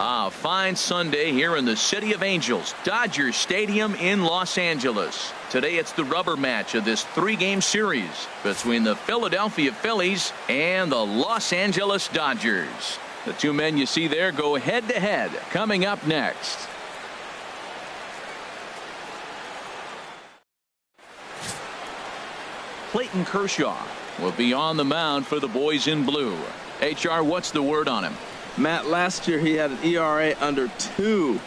A fine Sunday here in the City of Angels, Dodger Stadium in Los Angeles. Today it's the rubber match of this 3-game series between the Philadelphia Phillies and the Los Angeles Dodgers. The two men you see there go head-to-head coming up next. Clayton Kershaw will be on the mound for the boys in blue. HR, what's the word on him? Matt, last year he had an ERA under 2.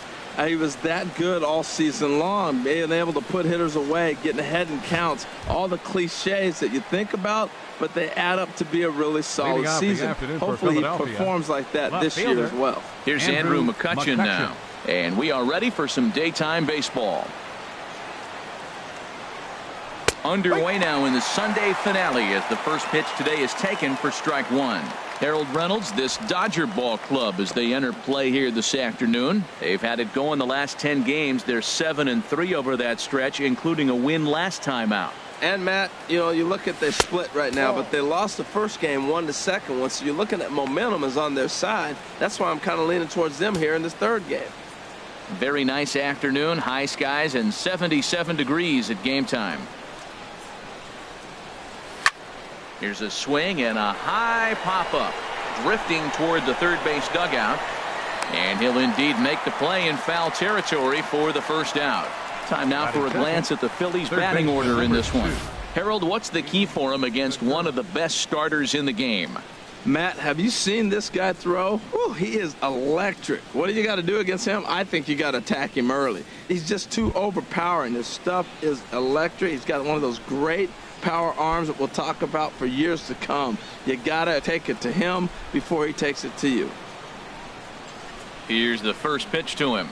He was that good all season long, being able to put hitters away, getting ahead in counts, all the cliches that you think about, but they add up to be a really solid season. Hopefully he performs like that this year as well. Here's Andrew McCutchen now, and we are ready for some daytime baseball. Underway now in the Sunday finale as the first pitch today is taken for strike 1. Harold Reynolds, this Dodger ball club as they enter play here this afternoon. They've had it going the last 10 games. They're 7-3 over that stretch, including a win last time out. And Matt, you know, you look at they split right now, but they lost the first game 1-2 one. So you're looking at momentum is on their side. That's why I'm kind of leaning towards them here in this third game. Very nice afternoon, high skies and 77 degrees at game time. Here's a swing and a high pop-up, drifting toward the third base dugout. And he'll indeed make the play in foul territory for the first out. Time now for a glance at the Phillies batting order in this one. Harold, what's the key for him against one of the best starters in the game? Matt, have you seen this guy throw? Whew, he is electric. What do you got to do against him? I think you got to attack him early. He's just too overpowering. His stuff is electric. He's got one of those great power arms that we'll talk about for years to come. You gotta take it to him before he takes it to you. Here's the first pitch to him.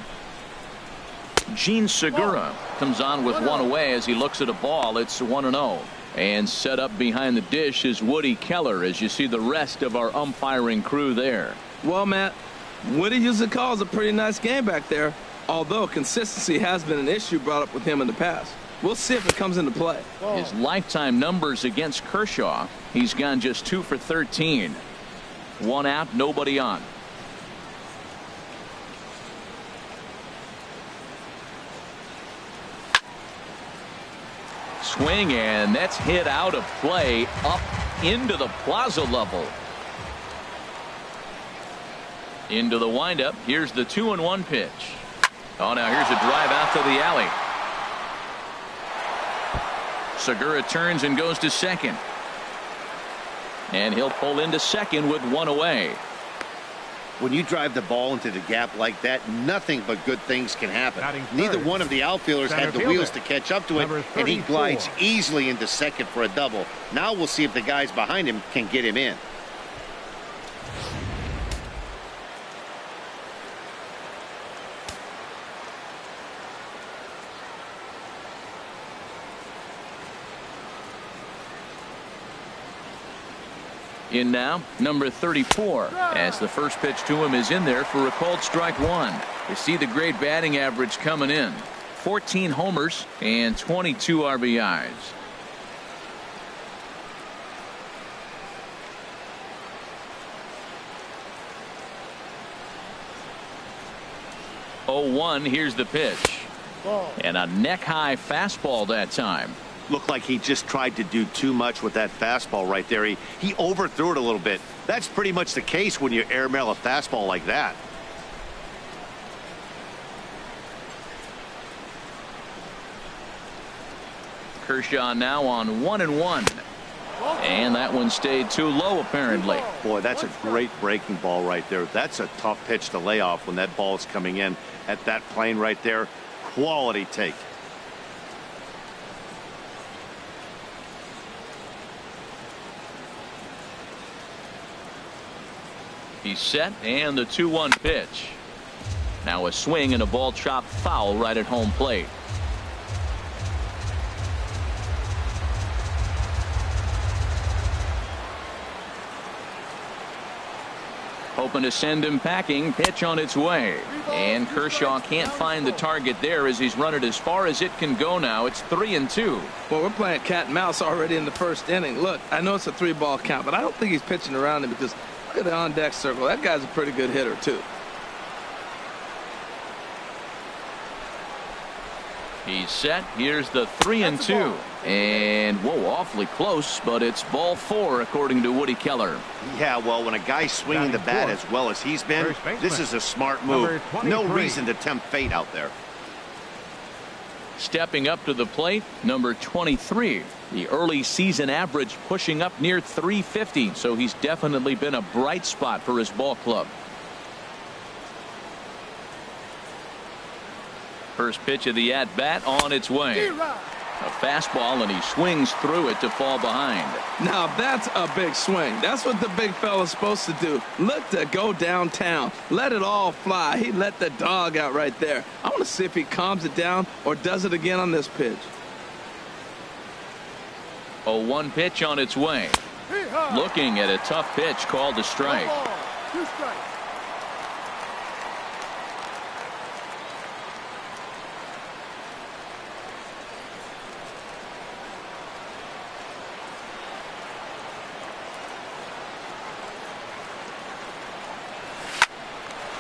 Gene Segura comes on with one away as he looks at a ball. It's 1-0. And set up behind the dish is Woody Keller as you see the rest of our umpiring crew there. Well, Matt, Woody usually calls a pretty nice game back there, although consistency has been an issue brought up with him in the past. We'll see if it comes into play. His lifetime numbers against Kershaw, he's gone just 2 for 13. 1 out, nobody on. Swing, and that's hit out of play up into the plaza level. Into the windup. Here's the 2-1 pitch. Oh, now here's a drive out to the alley. Segura turns and goes to second. And he'll pull into second with 1 away. When you drive the ball into the gap like that, nothing but good things can happen. Neither one of the outfielders had the wheels to catch up to it, and he glides easily into second for a double. Now we'll see if the guys behind him can get him in. In now, number 34, as the first pitch to him is in there for a called strike 1. You see the great batting average coming in. 14 homers and 22 RBIs. Oh, 1, here's the pitch. And a neck-high fastball that time. Looked like he just tried to do too much with that fastball right there. He overthrew it a little bit. That's pretty much the case when you airmail a fastball like that. Kershaw now on 1-1. And that one stayed too low apparently. Boy, that's a great breaking ball right there. That's a tough pitch to lay off when that ball is coming in at that plane right there. Quality take. He's set, and the 2-1 pitch. Now a swing and a ball chopped foul right at home plate. Hoping to send him packing. Pitch on its way. And Kershaw can't find the target there as he's run it as far as it can go now. It's 3-2. Well, we're playing cat and mouse already in the first inning. Look, I know it's a 3-ball count, but I don't think he's pitching around him because look at the on-deck circle. That guy's a pretty good hitter, too. He's set. Here's the 3-2. And whoa, awfully close, but it's ball 4 according to Woody Keller. Yeah, well, when a guy's swinging the bat as well as he's been, this is a smart move. No reason to tempt fate out there. Stepping up to the plate, number 23. The early season average pushing up near 350, so he's definitely been a bright spot for his ball club. First pitch of the at-bat on its way. A fastball, and he swings through it to fall behind. Now that's a big swing. That's what the big fella's supposed to do. Look to go downtown. Let it all fly. He let the dog out right there. I want to see if he calms it down or does it again on this pitch. 0-1 pitch on its way. Looking at a tough pitch called a strike. 2 strikes.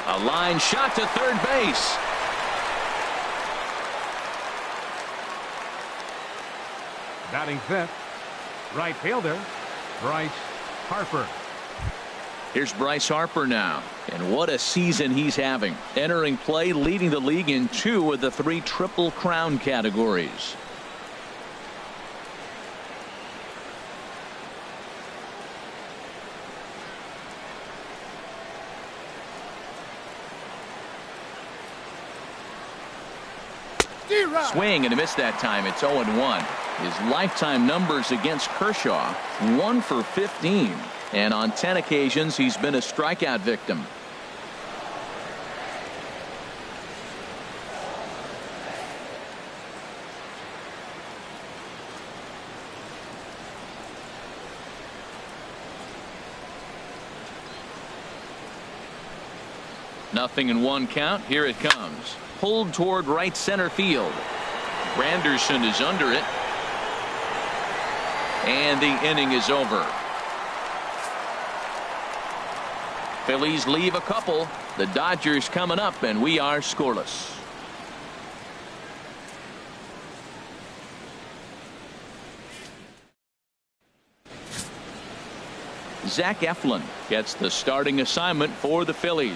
A line shot to third base. Batting fifth, right fielder, Bryce Harper. Here's Bryce Harper now. And what a season he's having. Entering play, leading the league in 2 of the 3 Triple Crown categories. Swing and a miss that time. It's 0-1. His lifetime numbers against Kershaw, 1 for 15. And on 10 occasions, he's been a strikeout victim. Nothing in 1 count. Here it comes. Pulled toward right center field. Granderson is under it. And the inning is over. Phillies leave a couple. The Dodgers coming up, and we are scoreless. Zach Eflin gets the starting assignment for the Phillies.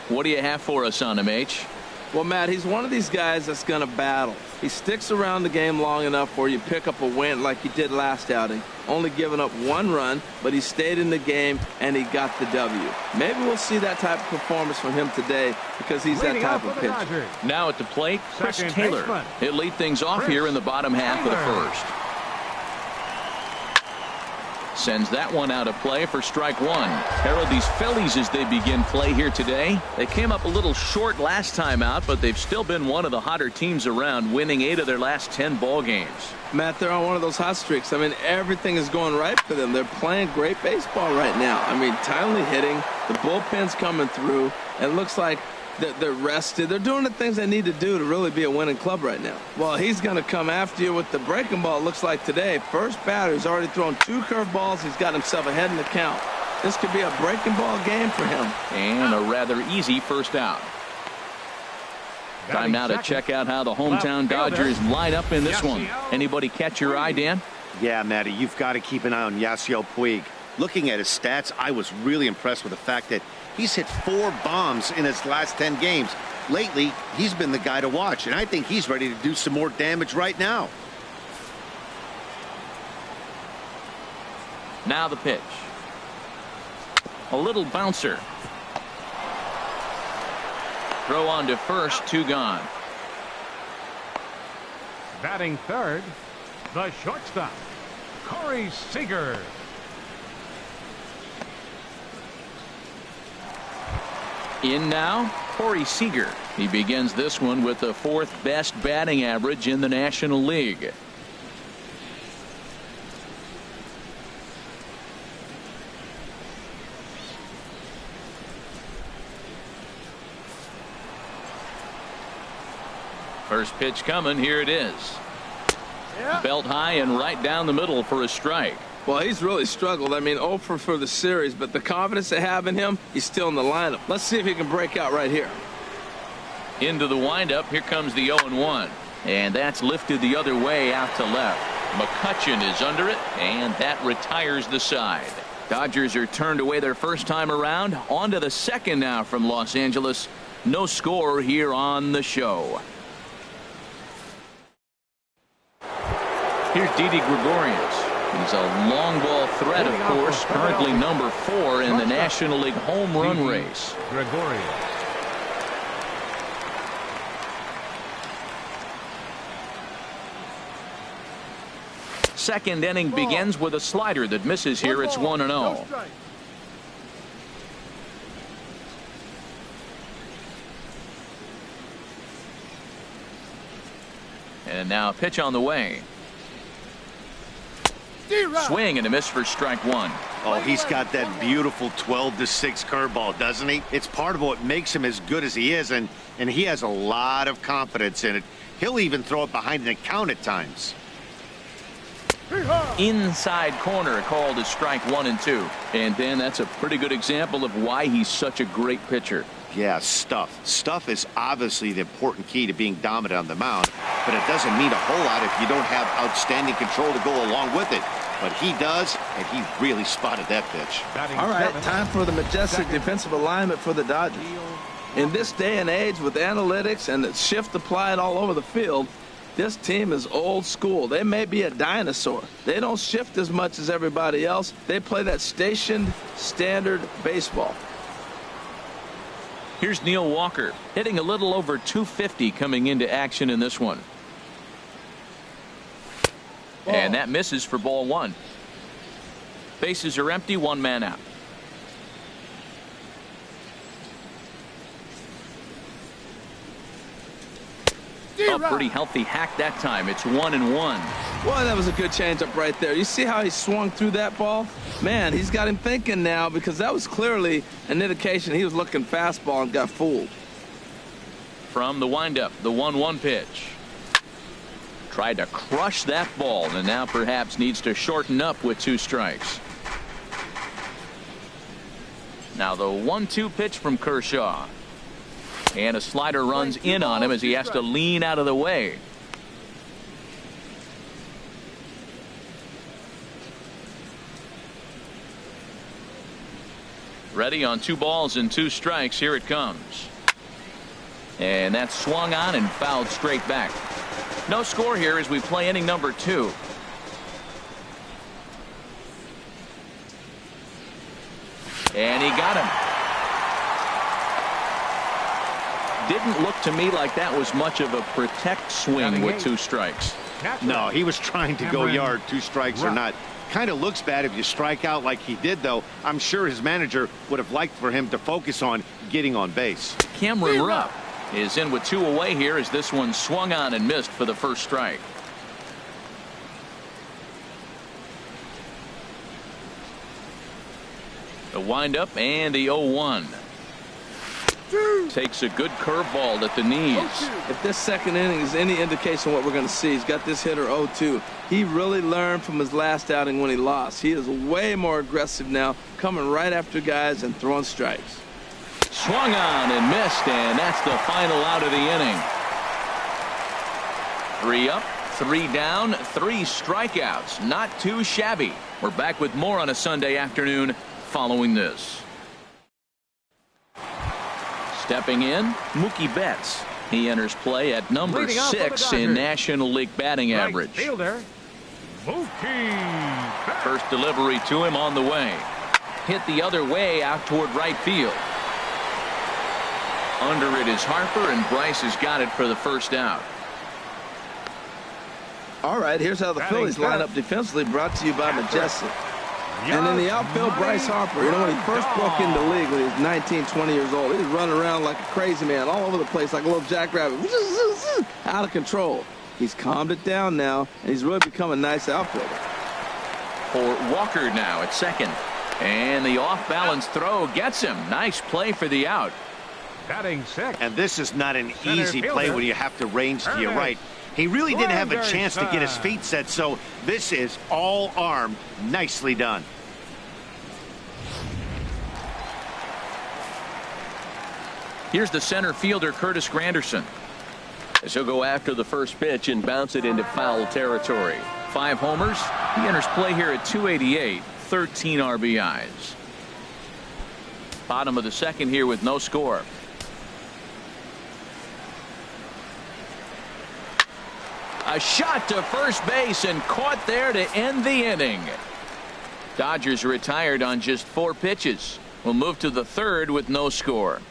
What do you have for us on him, H? Well, Matt, he's one of these guys that's going to battle. He sticks around the game long enough where you pick up a win like he did last outing. Only giving up 1 run, but he stayed in the game and he got the W. Maybe we'll see that type of performance from him today because he's that type of pitcher. Now at the plate, Chris Taylor. He'll lead things off here in the bottom half of the first. Sends that one out of play for strike 1. Harold, these Phillies, as they begin play here today, they came up a little short last time out, but they've still been one of the hotter teams around, winning 8 of their last 10 ball games. Matt, they're on one of those hot streaks. I mean, everything is going right for them. They're playing great baseball right now. I mean, timely hitting, the bullpen's coming through, and it looks like they're rested. They're doing the things they need to do to really be a winning club right now. Well, he's going to come after you with the breaking ball, it looks like today. First batter, he's already thrown 2 curveballs. He's got himself ahead in the count. This could be a breaking ball game for him. And a rather easy first out. Time now to check out how the hometown Dodgers line up in this one. Anybody catch your eye, Dan? Yeah, Matty, you've got to keep an eye on Yasiel Puig. Looking at his stats, I was really impressed with the fact that he's hit 4 bombs in his last 10 games. Lately, he's been the guy to watch, and I think he's ready to do some more damage right now. Now the pitch. A little bouncer. Throw on to first, 2 gone. Batting third, the shortstop, Corey Seager. In now, Corey Seager. He begins this one with the 4th best batting average in the National League. First pitch coming. Here it is. Belt high and right down the middle for a strike. Well, he's really struggled. I mean, 0 for the series, but the confidence they have in him, he's still in the lineup. Let's see if he can break out right here. Into the windup. Here comes the 0-1. And that's lifted the other way out to left. McCutchen is under it, and that retires the side. Dodgers are turned away their first time around. On to the second now from Los Angeles. No score here on the show. Here's Didi Gregorius. He's a long ball threat, of course, currently number 4 in the National League home run race. Gregorius. Second inning begins with a slider that misses here. It's 1-0. And now a pitch on the way. Swing and a miss for strike 1. Oh, he's got that beautiful 12-6 curveball, doesn't he? It's part of what makes him as good as he is, and he has a lot of confidence in it. He'll even throw it behind an count at times. Inside corner called as strike 1 and 2. And then that's a pretty good example of why he's such a great pitcher. Yeah, stuff. Stuff is obviously the important key to being dominant on the mound, but it doesn't mean a whole lot if you don't have outstanding control to go along with it. But he does, and he really spotted that pitch. All right, time for the majestic defensive alignment for the Dodgers. In this day and age with analytics and the shift applied all over the field, this team is old school. They may be a dinosaur. They don't shift as much as everybody else. They play that stationed, standard baseball. Here's Neil Walker hitting a little over 250 coming into action in this one. And that misses for ball 1. Bases are empty, 1 man out. A pretty healthy hack that time. It's 1-1. Boy, that was a good changeup right there. You see how he swung through that ball? Man, he's got him thinking now, because that was clearly an indication he was looking fastball and got fooled. From the windup, the 1-1 pitch. Tried to crush that ball, and now perhaps needs to shorten up with 2 strikes. Now the 1-2 pitch from Kershaw. And a slider runs in on him as he has to lean out of the way. Ready on 2 balls and 2 strikes. Here it comes. And that's swung on and fouled straight back. No score here as we play inning number 2. And he got him. Didn't look to me like that was much of a protect swing with 2 strikes. No, he was trying to go yard, 2 strikes or not. Kind of looks bad if you strike out like he did, though. I'm sure his manager would have liked for him to focus on getting on base. Cameron Rupp is in with 2 away here as this one swung on and missed for the first strike. The windup and the 0-1. Takes a good curveball at the knees. If this second inning is any indication of what we're going to see, he's got this hitter 0-2. He really learned from his last outing when he lost. He is way more aggressive now, coming right after guys and throwing strikes. Swung on and missed, and that's the final out of the inning. 3 up, 3 down, 3 strikeouts. Not too shabby. We're back with more on a Sunday afternoon following this. Stepping in, Mookie Betts. He enters play at number 6 in National League batting average. Right fielder, Mookie Betts. First delivery to him on the way. Hit the other way out toward right field. Under it is Harper, and Bryce has got it for the first out. All right, here's how the Phillies line up defensively, brought to you by Majestic. And in the outfield, Bryce Harper. You know, when he first broke into the league when he was 19, 20 years old, he was running around like a crazy man all over the place like a little jackrabbit. Out of control. He's calmed it down now, and he's really become a nice outfielder. For Walker now at second. And the off-balance throw gets him. Nice play for the out. Batting 6. And this is not an easy play when you have to range to your right. He really didn't have a chance to get his feet set, so this is all arm. Nicely done. Here's the center fielder, Curtis Granderson. As he'll go after the first pitch and bounce it into foul territory. 5 homers. He enters play here at 288, 13 RBIs. Bottom of the second here with no score. A shot to first base and caught there to end the inning. Dodgers retired on just 4 pitches. We'll move to the third with no score.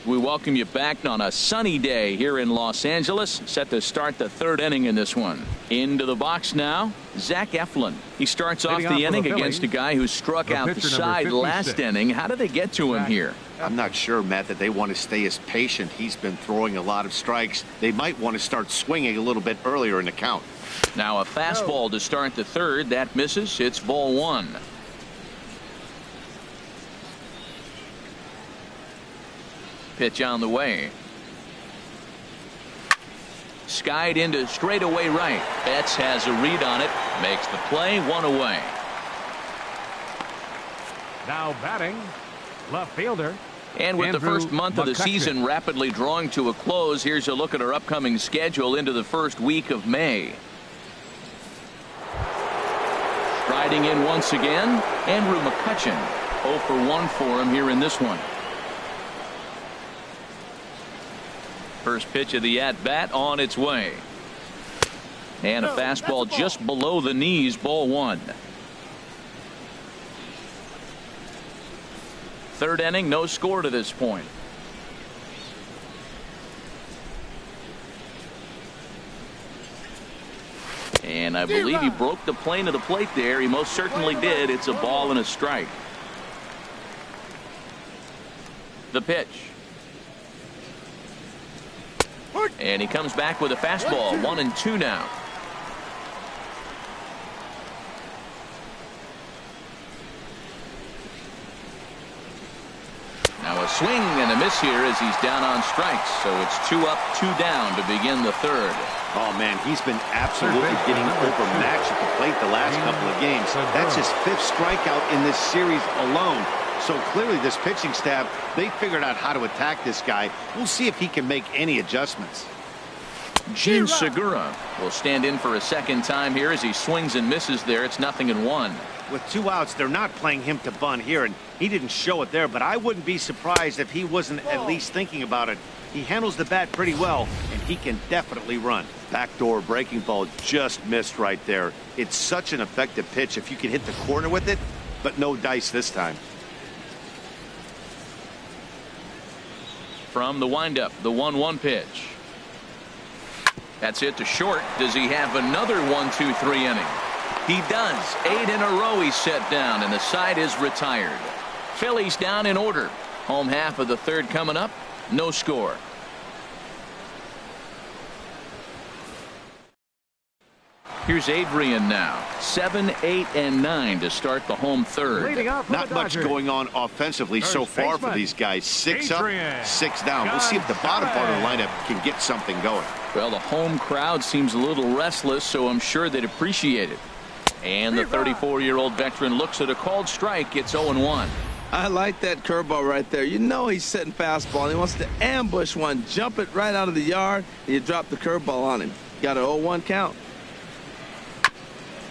We welcome you back on a sunny day here in Los Angeles. Set to start the third inning in this one. Into the box now, Zach Eflin. He starts off the inning against a guy who struck out the side last inning. How did they get to him here? I'm not sure, Matt, that they want to stay as patient. He's been throwing a lot of strikes. They might want to start swinging a little bit earlier in the count. Now a fastball to start the third. That misses. It's ball 1. Pitch on the way. Skied into straightaway right. Betts has a read on it. Makes the play. 1 away. Now batting, left fielder. And with the first month of the season rapidly drawing to a close, here's a look at our upcoming schedule into the first week of May. Striding in once again, Andrew McCutchen. 0 for 1 for him here in this one. First pitch of the at-bat on its way. And a fastball just below the knees, ball 1. Third inning, no score to this point. And I believe he broke the plane of the plate there. He most certainly did. It's a ball and a strike. The pitch. And he comes back with a fastball. 1-2 now. Now a swing and a miss here as he's down on strikes. So it's 2 up, 2 down to begin the third. Oh, man, he's been absolutely getting overmatched at the plate the last couple of games. That's his 5th strikeout in this series alone. So clearly this pitching staff, they figured out how to attack this guy. We'll see if he can make any adjustments. Gene Segura will stand in for a second time here as he swings and misses there. It's 0-1. With 2 outs, they're not playing him to bunt here, and he didn't show it there, but I wouldn't be surprised if he wasn't at least thinking about it. He handles the bat pretty well, and he can definitely run. Backdoor breaking ball just missed right there. It's such an effective pitch if you can hit the corner with it, but no dice this time. From the windup, the 1-1 pitch. That's it to short. Does he have another 1-2-3 inning? He does. 8 in a row he's set down, and the side is retired. Phillies down in order. Home half of the third coming up. No score. Here's Adrian now. 7, 8, and 9 to start the home third. Not much going on offensively so far for these guys. 6 up, 6 down. We'll see if the bottom part of the lineup can get something going. Well, the home crowd seems a little restless, so I'm sure they'd appreciate it. And the 34-year-old veteran looks at a called strike. It's 0-1. I like that curveball right there. You know he's setting fastball, and he wants to ambush one, jump it right out of the yard, and you drop the curveball on him. Got an 0-1 count.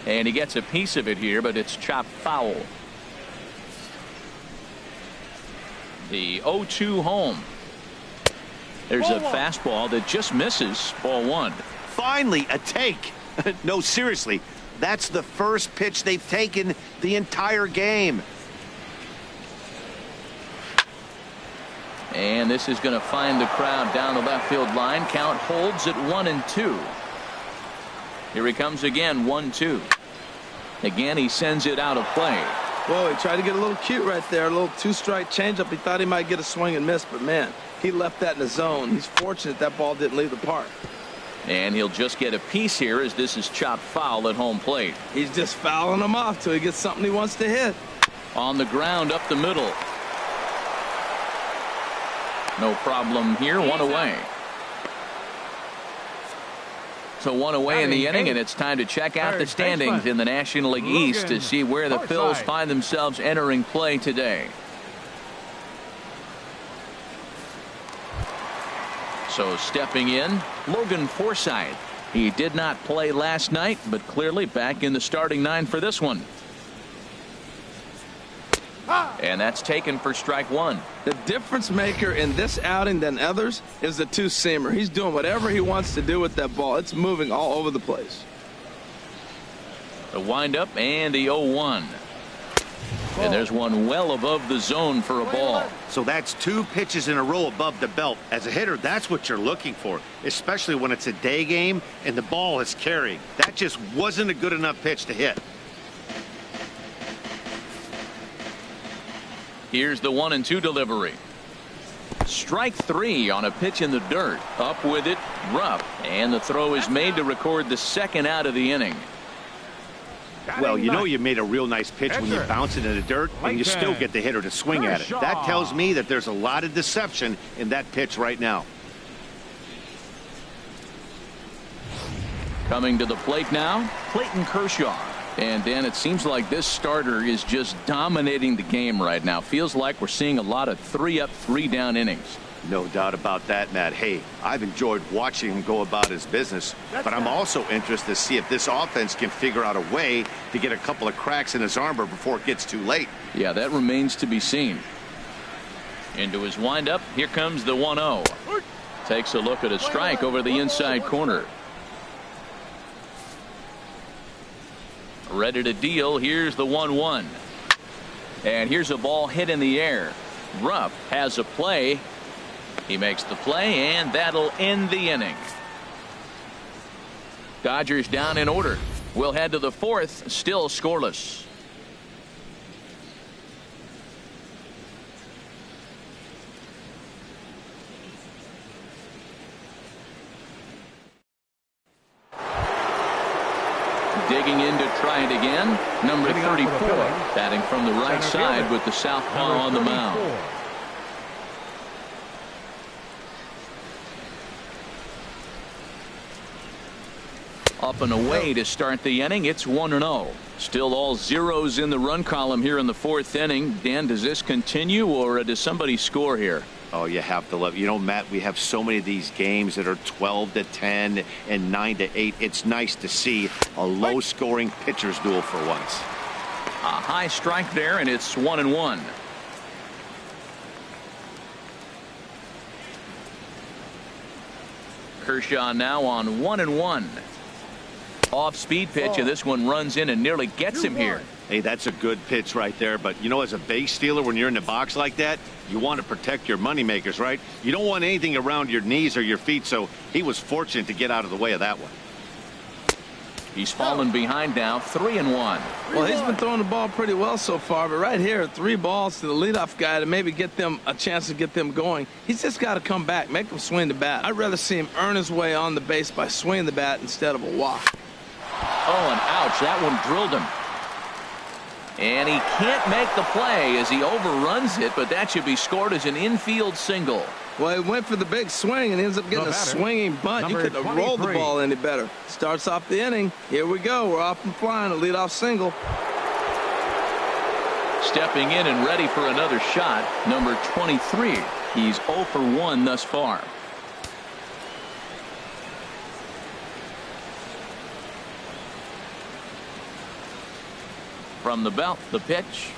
And he gets a piece of it here, but it's chopped foul. The 0-2 home. There's a fastball that just misses. Ball 1. Finally, a take. No, seriously. That's the first pitch they've taken the entire game. And this is going to find the crowd down the left field line. Count holds at 1-2. Here he comes again. 1-2. Again, he sends it out of play. Whoa, he tried to get a little cute right there. A little 2-strike changeup. He thought he might get a swing and miss, but man, he left that in the zone. He's fortunate that ball didn't leave the park. And he'll just get a piece here as this is chopped foul at home plate. He's just fouling him off till he gets something he wants to hit. On the ground up the middle. No problem here. 1 away. So one away in the inning, and it's time to check out the standings in the National League East to see where the Phils find themselves entering play today. So stepping in, Logan Forsythe. He did not play last night, but clearly back in the starting 9 for this one. And that's taken for strike 1. The difference maker in this outing than others is the two-seamer. He's doing whatever he wants to do with that ball. It's moving all over the place. The windup and the 0-1. And there's one well above the zone for a ball. So that's 2 pitches in a row above the belt. As a hitter, that's what you're looking for, especially when it's a day game and the ball is carrying. That just wasn't a good enough pitch to hit. Here's the 1-2 delivery. Strike 3 on a pitch in the dirt. Up with it, rough. And the throw is made to record the second out of the inning. Well, you know you made a real nice pitch when you bounce it in the dirt and you still get the hitter to swing at it. That tells me that there's a lot of deception in that pitch right now. Coming to the plate now, Clayton Kershaw. And Dan, it seems like this starter is just dominating the game right now. Feels like we're seeing a lot of 3-up, 3-down innings. No doubt about that, Matt. Hey, I've enjoyed watching him go about his business, but I'm also interested to see if this offense can figure out a way to get a couple of cracks in his armor before it gets too late. Yeah, that remains to be seen. Into his windup, here comes the 1-0. Takes a look at a strike over the inside corner. Ready to deal. Here's the 1-1. And here's a ball hit in the air. Rupp has a play. He makes the play, and that'll end the inning. Dodgers down in order. We'll head to the 4th, still scoreless. Digging in to try it again, number 34, batting from the right side with the southpaw on the mound. Up and away to start the inning. It's 1-0. Still all zeros in the run column here in the 4th inning. Dan, does this continue, or does somebody score here? Oh, you have to love. You know, Matt, we have so many of these games that are 12-10 and 9-8. It's nice to see a low-scoring pitcher's duel for once. A high strike there, and it's 1-1. Kershaw now on 1-1. Off-speed pitch, and this one runs in and nearly gets him here. Hey, that's a good pitch right there. But, you know, as a base stealer, when you're in the box like that, you want to protect your moneymakers, right? You don't want anything around your knees or your feet, so he was fortunate to get out of the way of that one. He's fallen behind now, 3-1. Well, he's been throwing the ball pretty well so far, but right here, 3 balls to the leadoff guy to maybe get them a chance to get them going. He's just got to come back, make them swing the bat. I'd rather see him earn his way on the base by swinging the bat instead of a walk. Oh, and ouch, that one drilled him. And he can't make the play as he overruns it, but that should be scored as an infield single. Well, he went for the big swing and ends up getting a swinging bunt. You couldn't have rolled the ball any better. Starts off the inning. Here we go. We're off and flying. A leadoff single. Stepping in and ready for another shot, number 23. He's 0 for 1 thus far. From the belt, the pitch.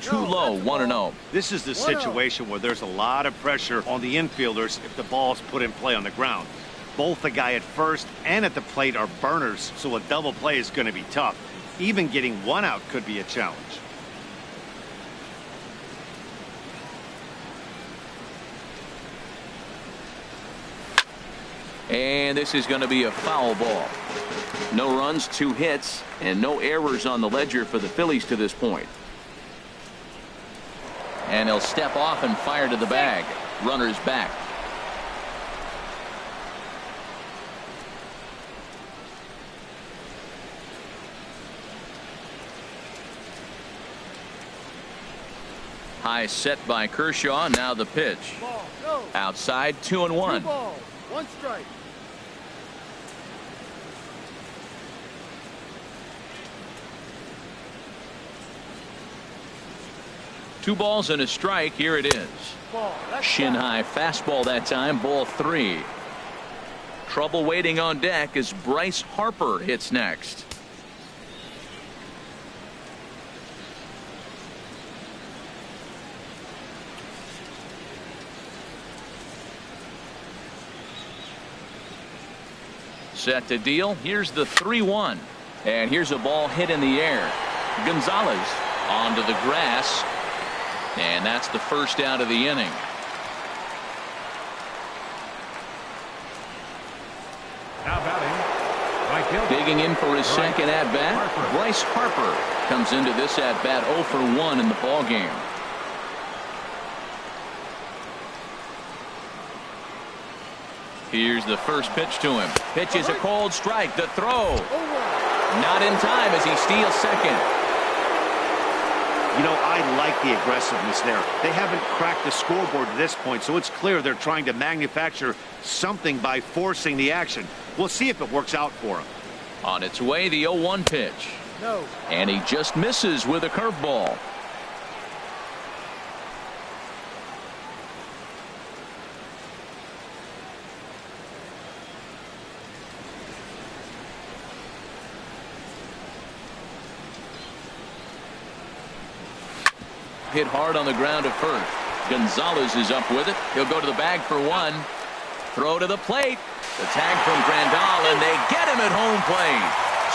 Too low, 1-0. This is the situation where there's a lot of pressure on the infielders if the ball's put in play on the ground. Both the guy at first and at the plate are burners, so a double play is going to be tough. Even getting 1 out could be a challenge. And this is going to be a foul ball. No runs, 2 hits, and no errors on the ledger for the Phillies to this point. And he'll step off and fire to the bag. Runners back. High set by Kershaw. Now the pitch. Outside, 2-1. 1 strike. 2 balls and a strike. Here it is. Shin high fastball that time. Ball 3. Trouble waiting on deck as Bryce Harper hits next. Set to deal. Here's the 3-1. And here's a ball hit in the air. Gonzalez onto the grass. And that's the first out of the inning. Now batting, right fielder. Digging in for his second at-bat. Bryce Harper comes into this at-bat 0 for 1 in the ball game. Here's the first pitch to him. Pitch is a cold strike. The throw. Not in time as he steals second. You know, I like the aggressiveness there. They haven't cracked the scoreboard at this point, so it's clear they're trying to manufacture something by forcing the action. We'll see if it works out for him. On its way, the 0-1 pitch. No. And he just misses with a curveball. Hit hard on the ground at first. Gonzalez is up with it. He'll go to the bag for 1. Throw to the plate. The tag from Grandal, and they get him at home plate.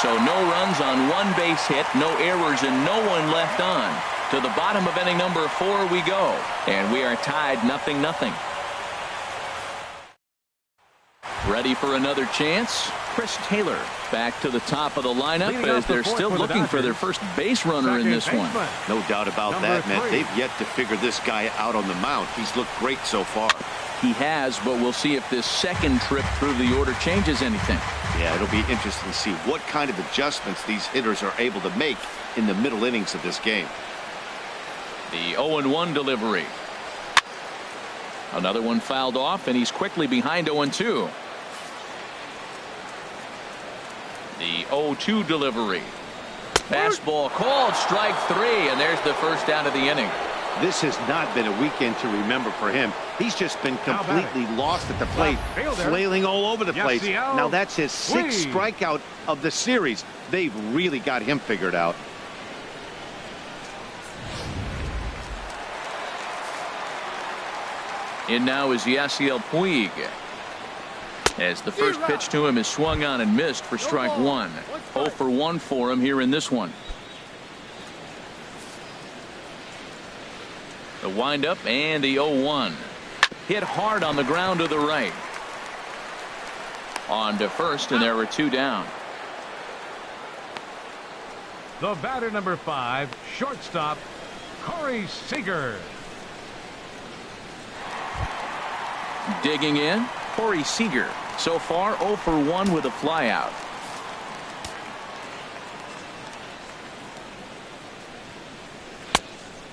So no runs on 1 base hit, no errors, and no one left on. To the bottom of inning number 4 we go. And we are tied 0-0. Ready for another chance? Chris Taylor back to the top of the lineup as they're still looking for their first base runner in this one. No doubt about that, man. They've yet to figure this guy out on the mound. He's looked great so far. He has, but we'll see if this second trip through the order changes anything. Yeah, it'll be interesting to see what kind of adjustments these hitters are able to make in the middle innings of this game. The 0-1 delivery. Another one fouled off, and he's quickly behind 0-2. The 0-2 delivery. Fastball called, strike 3, and there's the first out of the inning. This has not been a weekend to remember for him. He's just been completely lost at the plate, flailing all over the place. Now that's his 6th strikeout of the series. They've really got him figured out. In now is Yasiel Puig. As the first pitch to him is swung on and missed for strike 1. 0 for 1 for him here in this one. The windup and the 0-1. Hit hard on the ground to the right. On to first, and there were 2 down. The batter number 5, shortstop, Corey Seager. Digging in, Corey Seager. So far 0 for 1 with a flyout.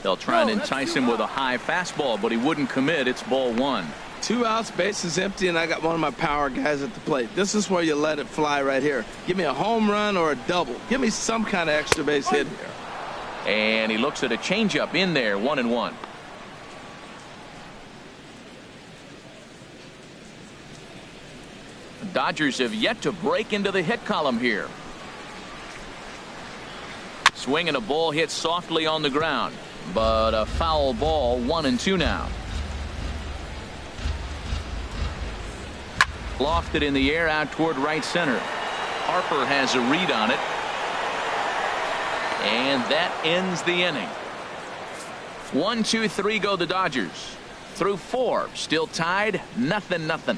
They'll try and entice him with a high fastball, but he wouldn't commit. It's ball 1. 2 outs, bases empty, and I got one of my power guys at the plate. This is where you let it fly right here. Give me a home run or a double. Give me some kind of extra base hit here. And he looks at a changeup in there, 1-1. The Dodgers have yet to break into the hit column here. Swinging a ball hit softly on the ground, but a foul ball. 1-2 now. Lofted in the air out toward right center. Harper has a read on it, and that ends the inning. 1, 2, 3 go the Dodgers. Through 4, still tied, 0-0.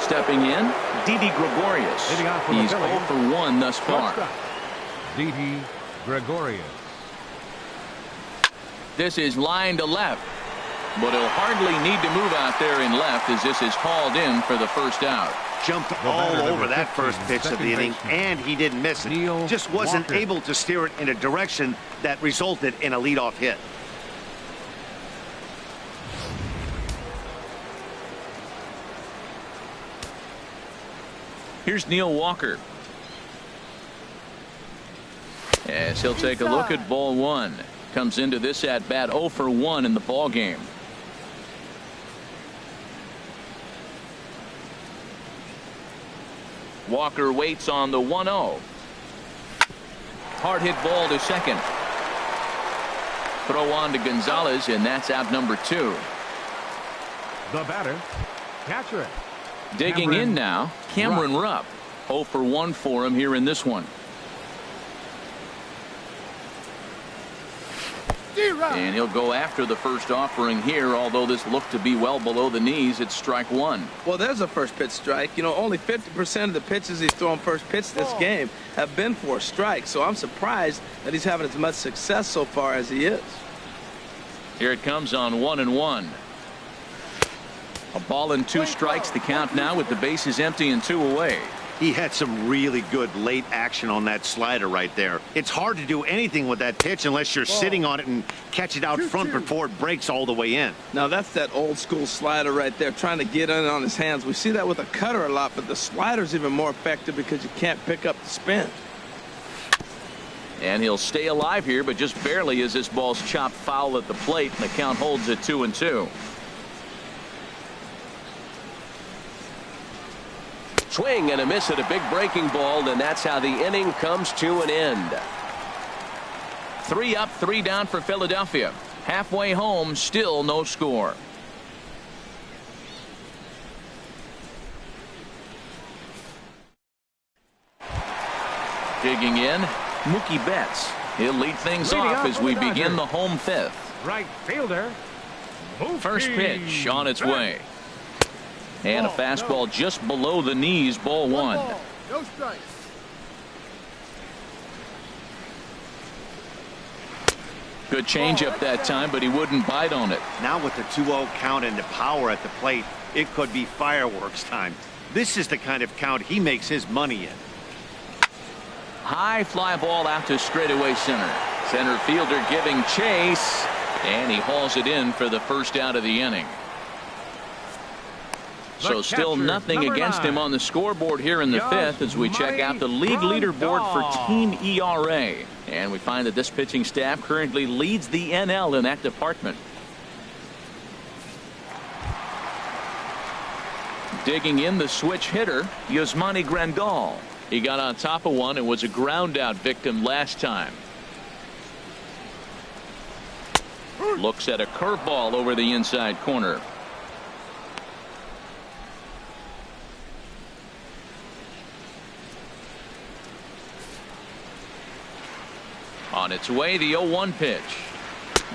Stepping in, Didi Gregorius. He's 0 for 1 thus far. Didi Gregorius. This is line to left, but he'll hardly need to move out there in left as this is hauled in for the first out. Jumped all over that first pitch of the inning, and he didn't miss it. Just wasn't able to steer it in a direction that resulted in a leadoff hit. Here's Neil Walker. as he'll take a look at ball one. Comes into this at bat 0 for 1 in the ball game. Walker waits on the 1-0. Hard hit ball to second. Throw on to Gonzalez, and that's out number 2. The batter, catcher. Digging in now, Cameron Rupp. 0 for 1 for him here in this one. And he'll go after the first offering here, although this looked to be well below the knees. It's strike one. Well, there's a first pitch strike. You know, only 50% of the pitches he's thrown first pitch this game have been for a strike. So I'm surprised that he's having as much success so far as he is. Here it comes on 1-1. A ball and 2 strikes the count now with the bases empty and 2 away. He had some really good late action on that slider right there. It's hard to do anything with that pitch unless you're sitting on it and catch it out front before it breaks all the way in. Now that's that old school slider right there, trying to get in on his hands. We see that with a cutter a lot, but the slider's even more effective because you can't pick up the spin. And he'll stay alive here, but just barely as this ball's chopped foul at the plate, and the count holds at 2-2. Swing and a miss at a big breaking ball, and that's how the inning comes to an end. 3 up, 3 down for Philadelphia. Halfway home, still no score. Digging in, Mookie Betts. He'll lead things off as we begin the home 5th. Right fielder. First pitch on its way. And a fastball just below the knees, ball 1. No strikes. Good changeup that time, but he wouldn't bite on it. Now with the 2-0 count and the power at the plate, it could be fireworks time. This is the kind of count he makes his money in. High fly ball out to straightaway center. Center fielder giving chase, and he hauls it in for the first out of the inning. So still nothing against him on the scoreboard here in the 5th as we check out the league leaderboard for team ERA. And we find that this pitching staff currently leads the NL in that department. Digging in the switch hitter, Yasmani Grandal. He got on top of one and was a ground out victim last time. Looks at a curveball over the inside corner. On its way, the 0-1 pitch.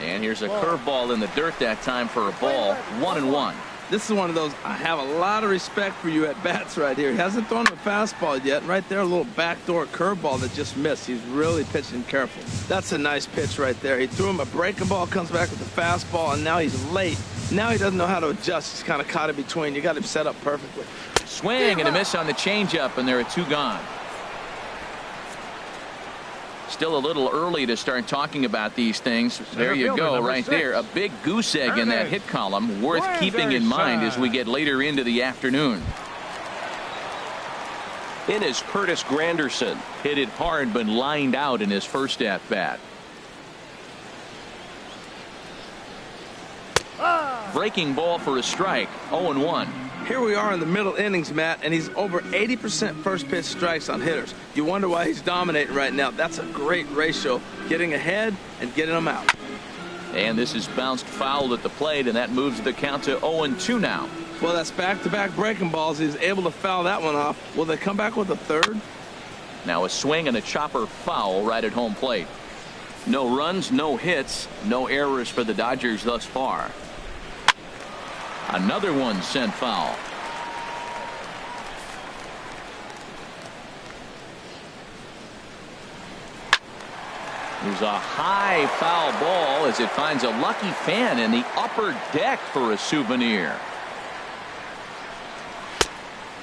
And here's a curveball in the dirt that time for a ball. 1-1. This is one of those, I have a lot of respect for you at bats right here. He hasn't thrown a fastball yet. Right there, a little backdoor curveball that just missed. He's really pitching careful. That's a nice pitch right there. He threw him a breaking ball, comes back with the fastball, and now he's late. Now he doesn't know how to adjust. He's kind of caught in between. You got him set up perfectly. Swing and a miss on the changeup, and there are 2 gone. Still a little early to start talking about these things. There you go, right there. A big goose egg in that hit column, worth keeping in mind as we get later into the afternoon. In is Curtis Granderson. Hit it hard, but lined out in his first at bat. Breaking ball for a strike. 0-1. Here we are in the middle innings, Matt, and he's over 80% first pitch strikes on hitters. You wonder why he's dominating right now. That's a great ratio, getting ahead and getting them out. And this is bounced foul at the plate, and that moves the count to 0-2 now. Well, that's back-to-back breaking balls. He's able to foul that one off. Will they come back with a third? Now a swing and a chopper foul right at home plate. No runs, no hits, no errors for the Dodgers thus far. Another one sent foul. There's a high foul ball as it finds a lucky fan in the upper deck for a souvenir.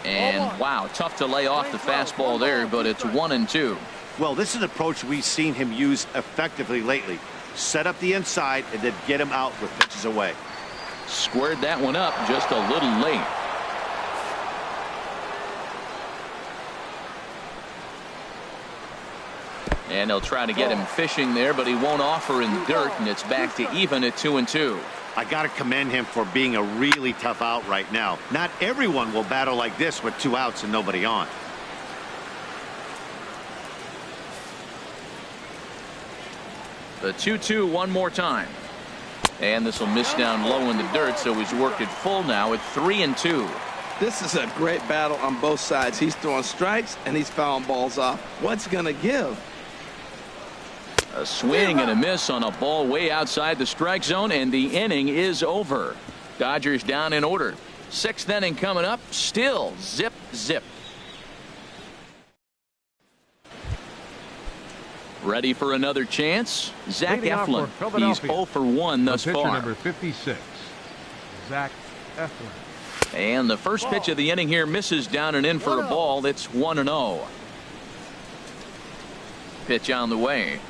And wow, tough to lay off the fastball there, but it's 1-2. Well, this is an approach we've seen him use effectively lately. Set up the inside and then get him out with pitches away. Squared that one up just a little late. And they'll try to get him fishing there, but he won't offer in the dirt, and it's back to even at 2-2. I got to commend him for being a really tough out right now. Not everyone will battle like this with 2 outs and nobody on. The 2-2 one more time. And this will miss down low in the dirt, so he's worked it full now at 3-2. This is a great battle on both sides. He's throwing strikes and he's fouling balls off. What's going to give? A swing and a miss on a ball way outside the strike zone, and the inning is over. Dodgers down in order. 6th inning coming up. Still zip, zip. Ready for another chance? Zach Eflin. He's 0 for 1 thus far. Number 56, Zach Eflin. And the first pitch of the inning here misses down and in for a ball. It's 1-0. Pitch on the way.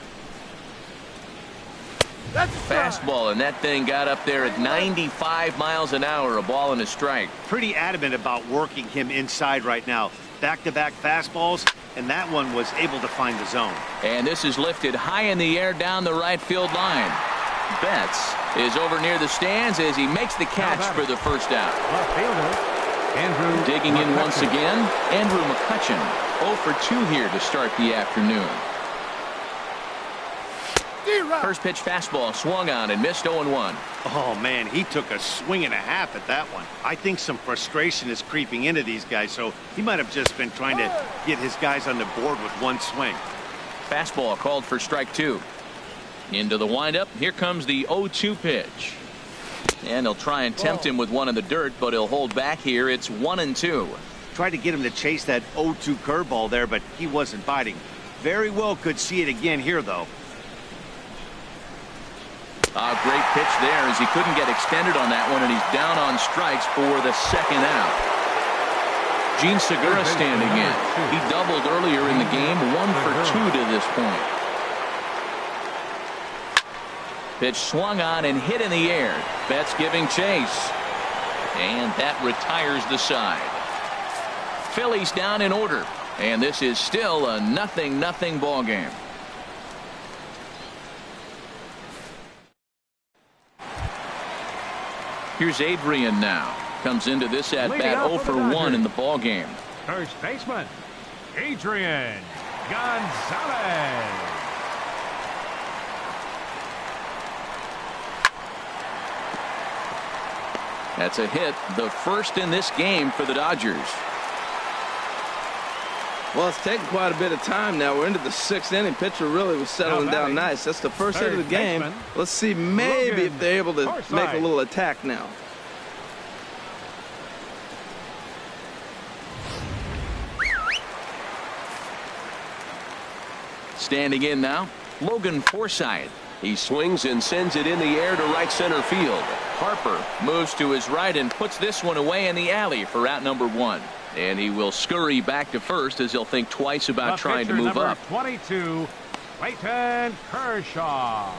Fastball, and that thing got up there at 95 miles an hour. A ball and a strike. Pretty adamant about working him inside right now. Back-to-back fastballs, and that one was able to find the zone. And this is lifted high in the air down the right field line. Betts is over near the stands as he makes the catch for the first out. Left fielder, Andrew digging in McCutcheon. once again, Andrew McCutcheon. 0 for 2 here to start the afternoon. First pitch fastball swung on and missed 0-1. Oh, man, he took a swing and a half at that one. I think some frustration is creeping into these guys, so he might have just been trying to get his guys on the board with one swing. Fastball called for strike 2. Into the windup. Here comes the 0-2 pitch. And they'll try and tempt him with one in the dirt, but he'll hold back here. It's 1-2. Tried to get him to chase that 0-2 curveball there, but he wasn't biting. Very well could see it again here, though. A great pitch there as he couldn't get extended on that one, and he's down on strikes for the second out. Gene Segura standing in. He doubled earlier in the game, 1 for 2 to this point. Pitch swung on and hit in the air. Betts giving chase. And that retires the side. Phillies down in order. And this is still a 0-0 ball game. Here's Adrian now. Comes into this at bat 0 for 1 in the ball game. First baseman, Adrian Gonzalez. That's a hit, the first in this game for the Dodgers. Well, it's taken quite a bit of time now. We're into the 6th inning. Pitcher really was settling down nice. That's the first hit of the game. Let's see maybe if they're able to make a little attack now. Standing in now, Logan Forsythe. He swings and sends it in the air to right center field. Harper moves to his right and puts this one away in the alley for out number 1. And he will scurry back to first as he'll think twice about trying to move up. 22, Clayton Kershaw.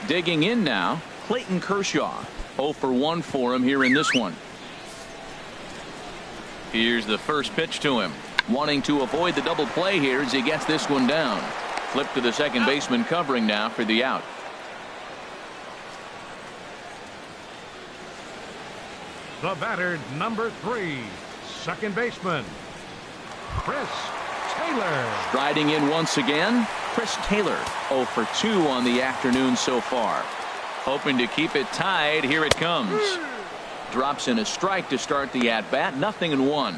Digging in now, Clayton Kershaw. 0 for 1 for him here in this one. Here's the first pitch to him. Wanting to avoid the double play here as he gets this one down. Flip to the second baseman covering now for the out. The batter, number 3, second baseman, Chris Taylor. Striding in once again, Chris Taylor. 0 for 2 on the afternoon so far. Hoping to keep it tied. Here it comes. Drops in a strike to start the at-bat. 0-1.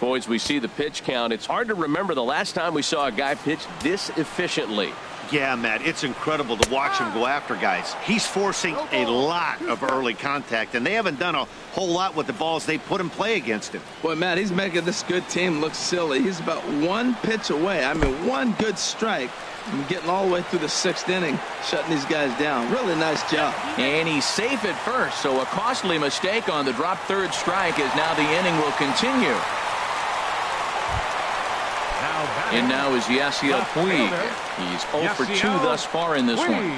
Boys, we see the pitch count. It's hard to remember the last time we saw a guy pitch this efficiently. Yeah, Matt, it's incredible to watch him go after guys. He's forcing a lot of early contact, and they haven't done a whole lot with the balls they put in play against him. Boy, Matt, he's making this good team look silly. He's about 1 pitch away. I mean, 1 good strike and getting all the way through the 6th inning, shutting these guys down. Really nice job. And he's safe at first, so a costly mistake on the drop third strike as now the inning will continue. And now is Yasiel Puig. He's 0 for 2 thus far in this one.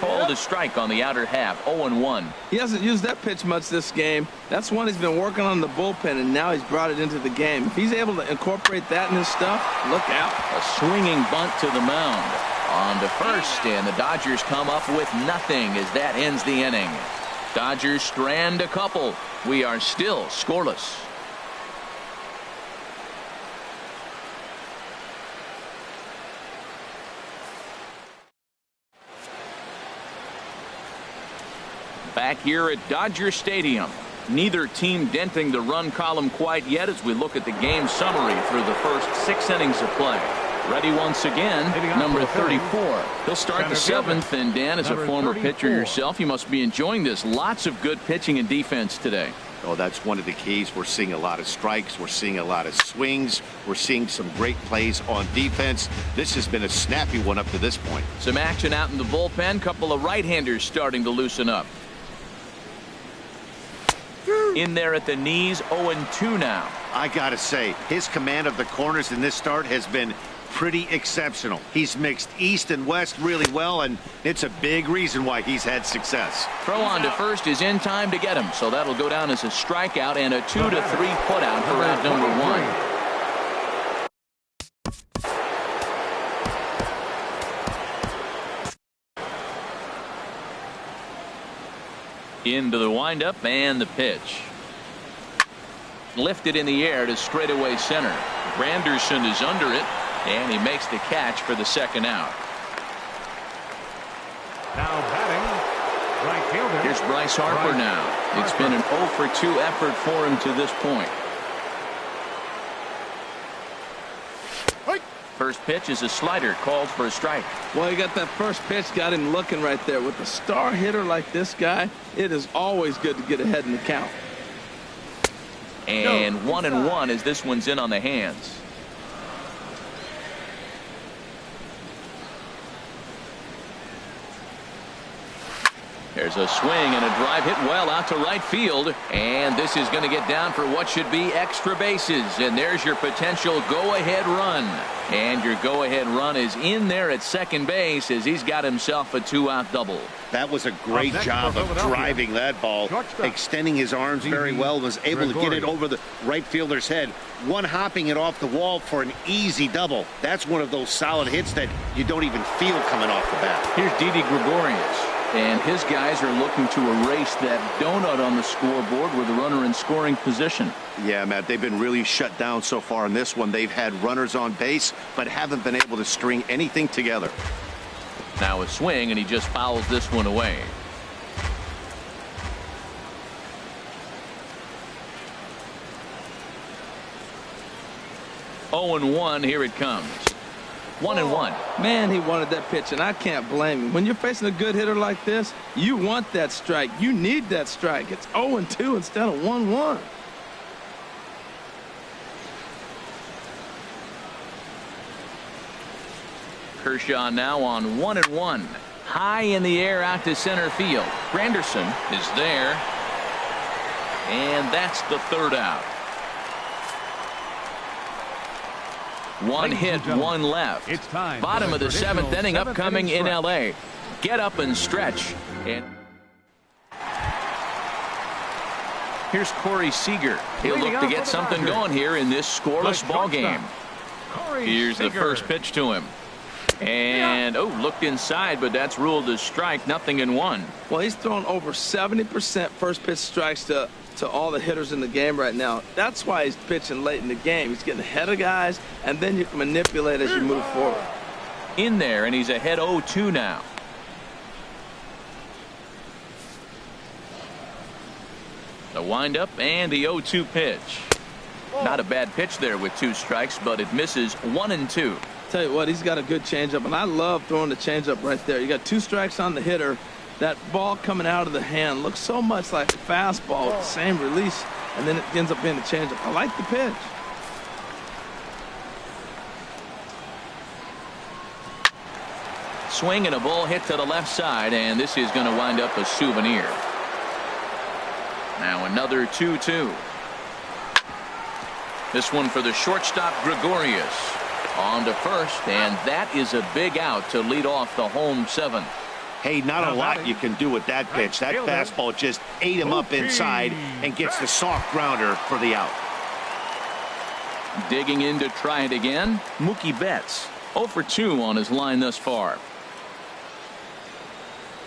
called a strike on the outer half. 0-1. He hasn't used that pitch much this game. That's one he's been working on in the bullpen, and now he's brought it into the game. If he's able to incorporate that in his stuff, look out. A swinging bunt to the mound. On to first, and the Dodgers come up with nothing as that ends the inning. Dodgers strand a couple. We are still scoreless. Back here at Dodger Stadium. Neither team denting the run column quite yet as we look at the game summary through the first 6 innings of play. Ready once again, number 34. He'll start the 7th, and Dan, as a former pitcher yourself, you must be enjoying this. Lots of good pitching and defense today. Oh, that's one of the keys. We're seeing a lot of strikes. We're seeing a lot of swings. We're seeing some great plays on defense. This has been a snappy one up to this point. Some action out in the bullpen. Couple of right-handers starting to loosen up. In there at the knees, 0-2 now. I gotta say, his command of the corners in this start has been pretty exceptional. He's mixed east and west really well, and it's a big reason why he's had success. Throw on to first is in time to get him, so that'll go down as a strikeout and a 2-3 putout for out number 1. Into the windup and the pitch. Lifted in the air to straightaway center. Granderson is under it, and he makes the catch for the second out. Now batting, right fielder. Here's Bryce Harper now. It's been an 0-for-2 effort for him to this point. First pitch is a slider called for a strike. Well, you got that first pitch, got him looking right there. With a star hitter like this guy, it is always good to get ahead in the count. And 1-1 as this one's in on the hands. There's a swing and a drive hit well out to right field, and this is going to get down for what should be extra bases, and there's your potential go-ahead run. And your go-ahead run is in there at second base as he's got himself a 2-out double. That was a great job of driving that ball, extending his arms very well, was able to get it over the right fielder's head, one hopping it off the wall for an easy double. That's one of those solid hits that you don't even feel coming off the bat. Here's Didi Gregorius. And his guys are looking to erase that donut on the scoreboard with a runner in scoring position. Yeah, Matt, they've been really shut down so far in this one. They've had runners on base, but haven't been able to string anything together. Now a swing, and he just fouls this one away. Oh and 1, here it comes. 1-1. Man, he wanted that pitch, and I can't blame him. When you're facing a good hitter like this, you want that strike. You need that strike. It's 0-2 instead of 1-1. Kershaw now on 1-1. High in the air out to center field. Granderson is there. And that's the third out. One hit, one left. It's time. Bottom of the 7th inning upcoming in L.A. Get up and stretch. And here's Corey Seager. He'll look to get something going here in this scoreless ball game. Here's the first pitch to him. And, looked inside, but that's ruled as strike, 0-1. Well, he's thrown over 70% first pitch strikes to all the hitters in the game right now. That's why he's pitching late in the game. He's getting ahead of guys, and then you can manipulate as you move forward. In there, and he's ahead 0-2 now. The windup and the 0-2 pitch. Not a bad pitch there with 2 strikes, but it misses 1-2. Tell you what, he's got a good changeup, and I love throwing the changeup right there. You got 2 strikes on the hitter. That ball coming out of the hand looks so much like a fastball with the same release, and then it ends up being the changeup. I like the pitch. Swing and a ball hit to the left side, and this is going to wind up a souvenir. Now another 2-2. This one for the shortstop Gregorius. On to first, and that is a big out to lead off the home 7th. Hey, not a lot you can do with that pitch. That fastball just ate him up inside and gets the soft grounder for the out. Digging in to try it again, Mookie Betts. 0 for 2 on his line thus far.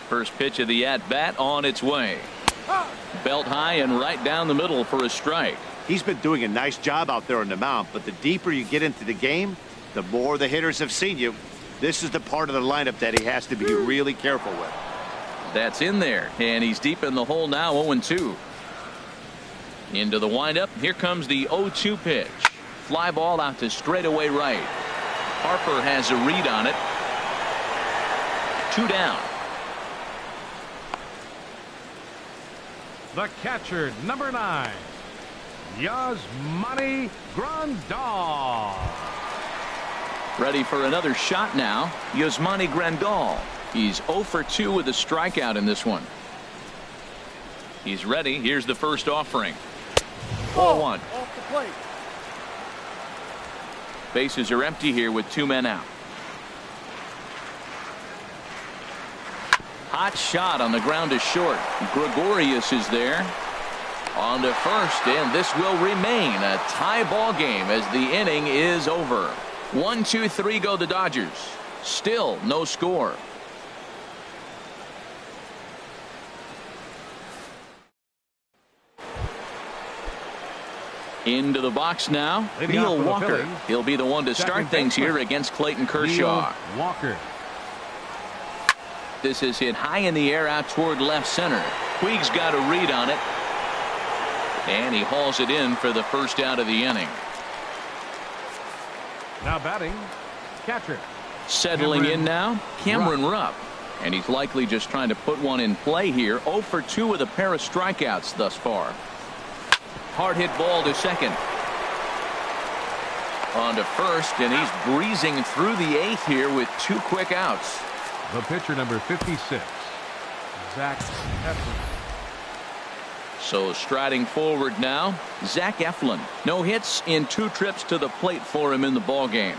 First pitch of the at-bat on its way. Belt high and right down the middle for a strike. He's been doing a nice job out there on the mound, but the deeper you get into the game, the more the hitters have seen you. This is the part of the lineup that he has to be really careful with. That's in there, and he's deep in the hole now, 0-2. Into the windup. Here comes the 0-2 pitch. Fly ball out to straightaway right. Harper has a read on it. 2 down. The catcher, number 9, Yasmani Grandal. Ready for another shot now. Yasmani Grandal. He's 0 for 2 with a strikeout in this one. He's ready. Here's the first offering. 0-1. Off the plate. Bases are empty here with 2 men out. Hot shot on the ground is short. Gregorius is there. On to first, and this will remain a tie ball game as the inning is over. 1, 2, 3 go the Dodgers. Still no score. Into the box now, Neil Walker. He'll be the one to start things here against Clayton Kershaw. Walker. This is hit high in the air out toward left center. Puig's got a read on it. And he hauls it in for the first out of the inning. Now batting, catcher. Settling in now, Cameron Rupp. And he's likely just trying to put one in play here. 0 for 2 with a pair of strikeouts thus far. Hard hit ball to second. On to first, and he's breezing through the 8th here with 2 quick outs. The pitcher, number 56, Zach Eflin. So striding forward now, Zach Eflin. No hits in 2 trips to the plate for him in the ball game.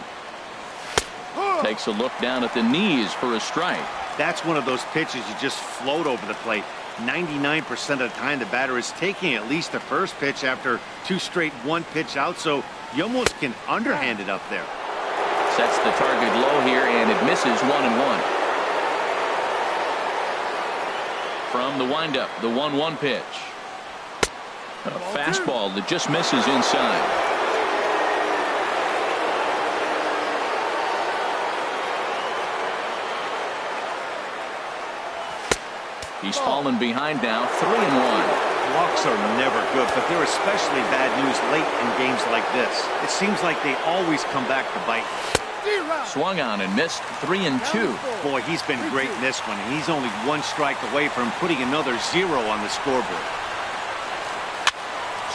Takes a look down at the knees for a strike. That's one of those pitches you just float over the plate. 99% of the time the batter is taking at least the first pitch after 2 straight 1-pitch out, so you almost can underhand it up there. Sets the target low here, and it misses 1-1. From the windup, the 1-1 pitch. A fastball that just misses inside. He's fallen behind now, 3-1. Walks are never good, but they're especially bad news late in games like this. It seems like they always come back to bite. Swung on and missed, 3-2. Boy, he's been great in this one, and he's only 1 strike away from putting another 0 on the scoreboard.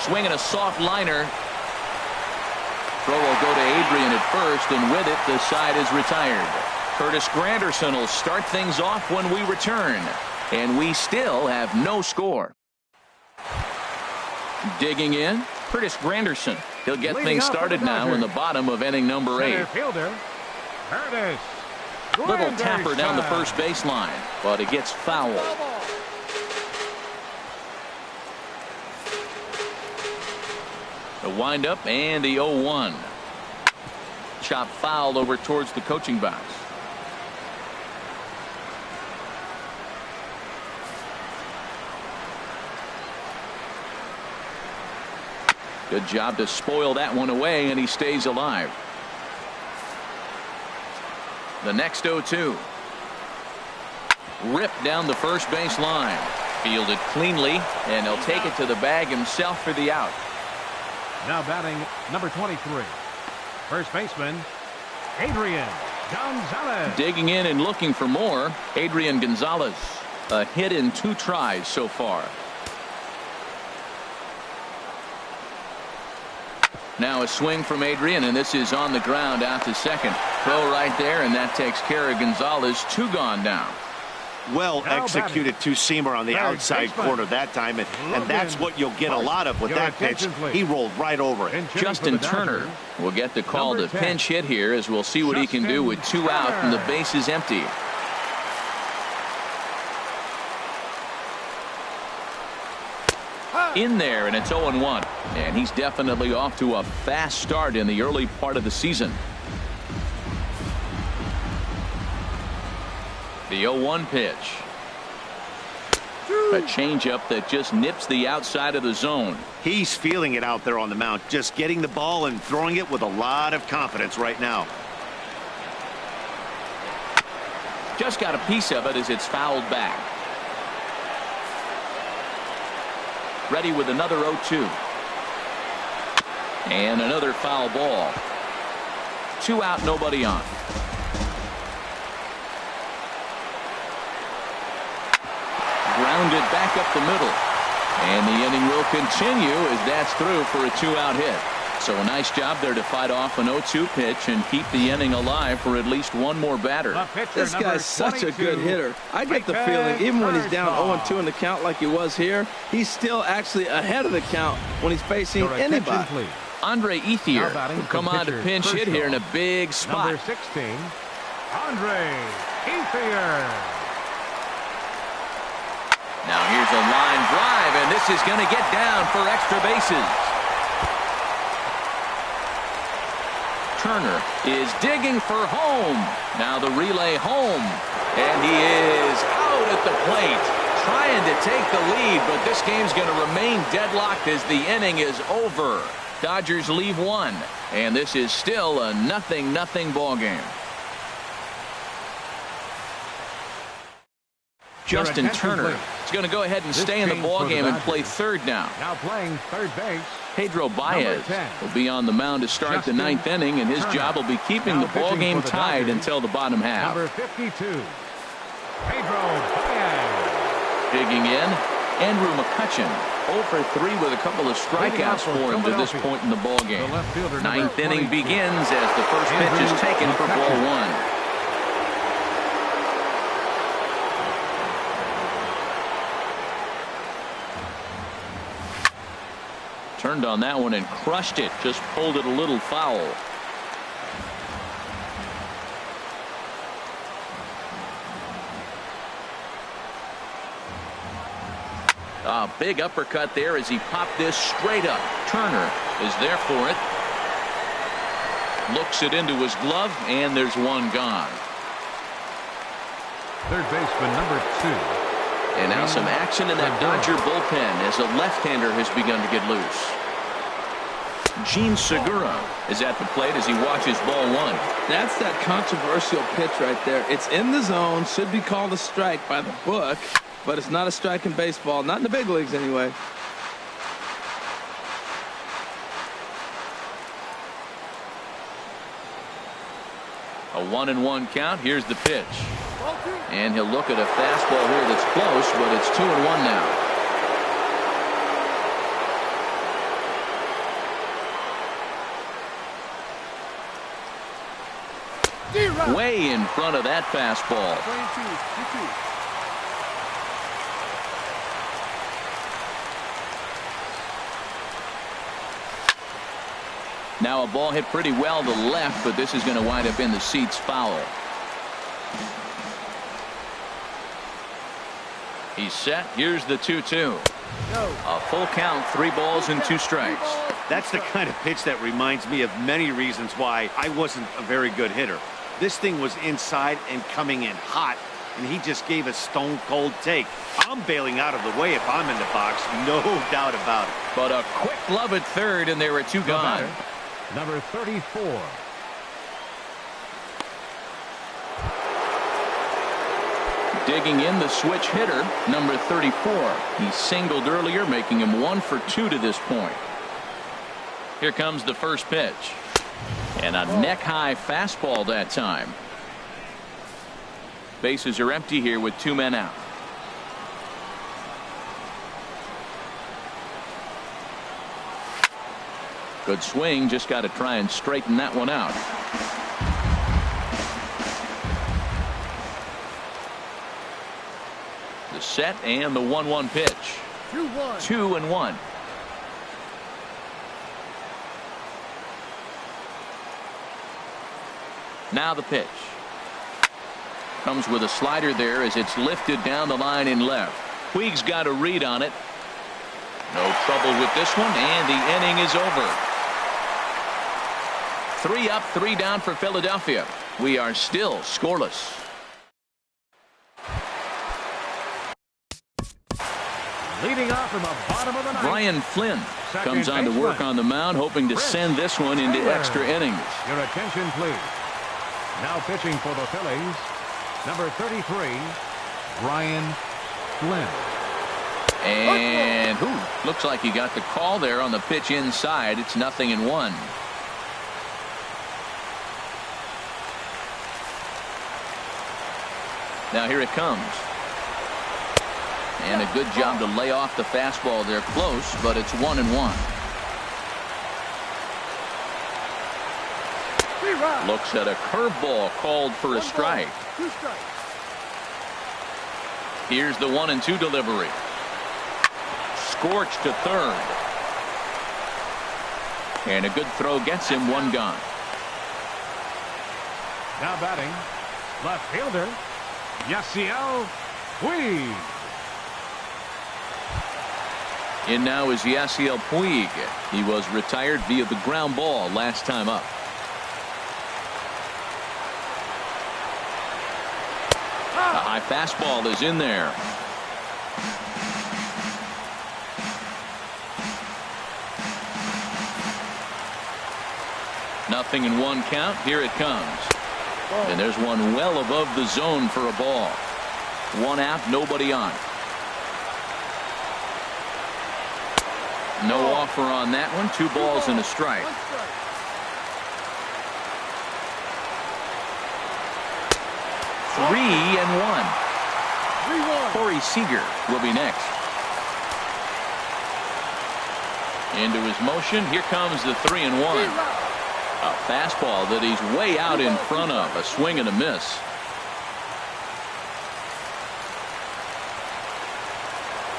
Swinging a soft liner. Throw will go to Adrian at first, and with it, the side is retired. Curtis Granderson will start things off when we return. And we still have no score. Digging in, Curtis Granderson. He'll get things started now in the bottom of inning number 8. Little tapper down the first baseline, but it gets fouled. The windup and the 0-1. Chop fouled over towards the coaching box. Good job to spoil that one away, and he stays alive. The next 0-2. Ripped down the first base line. Fielded cleanly, and he'll take it to the bag himself for the out. Now batting, number 23. First baseman, Adrian Gonzalez. Digging in and looking for more, Adrian Gonzalez. A hit in 2 tries so far. Now a swing from Adrian, and this is on the ground out to second. Throw right there, and that takes care of Gonzalez. 2 gone now. Well executed 2-seamer on the outside corner that time, and that's what you'll get a lot of with that pitch. He rolled right over it. Justin Turner will get the call to pinch hit here, as we'll see what he can do with 2 out and the base is empty. in there, and it's 0-1. And he's definitely off to a fast start in the early part of the season. The 0-1 pitch. A changeup that just nips the outside of the zone. He's feeling it out there on the mound, just getting the ball and throwing it with a lot of confidence right now. Just got a piece of it as it's fouled back. Ready with another 0-2. And another foul ball. 2 out, nobody on. Grounded back up the middle. And the inning will continue as that's through for a 2-out hit. So a nice job there to fight off an 0-2 pitch and keep the inning alive for at least one more batter. This guy's such a good hitter. I get the feeling even when he's down 0-2 in the count like he was here, he's still actually ahead of the count when he's facing anybody. Andre Ethier will come on to pinch hit here in a big spot. Number 16, Andre Ethier. Now here's a line drive, and this is going to get down for extra bases. Turner is digging for home. Now the relay home, and he is out at the plate trying to take the lead, but this game's going to remain deadlocked as the inning is over. Dodgers leave 1, and this is still a 0-0 ball game. Justin Turner is going to go ahead and stay in the ball game and play third now. Now playing third base. Pedro Baez will be on the mound to start the 9th inning, and his job will be keeping the ball game tied until the bottom half. Number 52, Pedro Baez. Digging in, Andrew McCutchen, 0 for 3 with a couple of strikeouts for him to this point in the ball game. 9th inning begins as the first pitch is taken for ball 1. Turned on that one and crushed it. Just pulled it a little foul. A big uppercut there as he popped this straight up. Turner is there for it. Looks it into his glove, and there's one gone. Third baseman number 2. And now some action in that Dodger bullpen as a left-hander has begun to get loose. Gene Segura is at the plate as he watches ball 1. That's that controversial pitch right there. It's in the zone, should be called a strike by the book, but it's not a strike in baseball, not in the big leagues anyway. A 1-1 count. Here's the pitch. And he'll look at a fastball here that's close, but it's 2-1 now. Way in front of that fastball. Now a ball hit pretty well to left, but this is going to wind up in the seats foul. He's set. Here's the 2-2. A full count, 3 balls and 2 strikes. That's the kind of pitch that reminds me of many reasons why I wasn't a very good hitter. This thing was inside and coming in hot, and he just gave a stone-cold take. I'm bailing out of the way if I'm in the box, no doubt about it. But a quick glove at third, and there were 2 gone. Number 34. Digging in, the switch hitter, number 34. He singled earlier, making him 1 for 2 to this point. Here comes the first pitch. And a neck-high fastball that time. Bases are empty here with 2 men out. Good swing, just got to try and straighten that one out. The set and the 1-1 pitch. 2-1. Now the pitch. Comes with a slider there as it's lifted down the line in left. Puig's got a read on it. No trouble with this one, and the inning is over. 3 up, 3 down for Philadelphia. We are still scoreless. Leading off from the bottom of the ninth, Brian Flynn comes on to work on the mound, hoping to send this one into extra innings. Your attention, please. Now pitching for the Phillies, number 33, Brian Flynn. And looks like he got the call there on the pitch inside. It's 0-1. Now here it comes. And a good job to lay off the fastball there close, but it's 1-1. Looks at a curveball called for a strike. Here's the 1-2 delivery. Scorched to third. And a good throw gets him 1 gone. Now batting, left fielder, Yasiel Puig. In now is Yasiel Puig. He was retired via the ground ball last time up. A high fastball is in there. Nothing in 1 count. Here it comes. And there's one well above the zone for a ball. 1 out, nobody on. No offer on that one. 2 balls and a strike. Three and one. Corey Seager will be next. Into his motion. Here comes the 3-1. A fastball that he's way out in front of. A swing and a miss.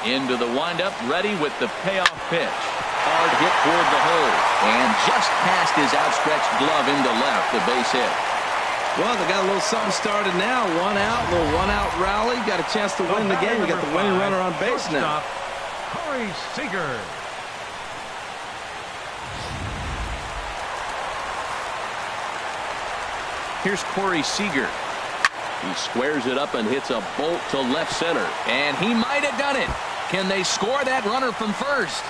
Into the windup, ready with the payoff pitch. Hard hit toward the hole. And just past his outstretched glove into left, the base hit. Well, they got a little something started now. 1 out, little 1-out rally. Got a chance to win the game. You got the winning runner on base now. Corey Seager. Here's Corey Seager. He squares it up and hits a bolt to left center. And he might have done it. Can they score that runner from first?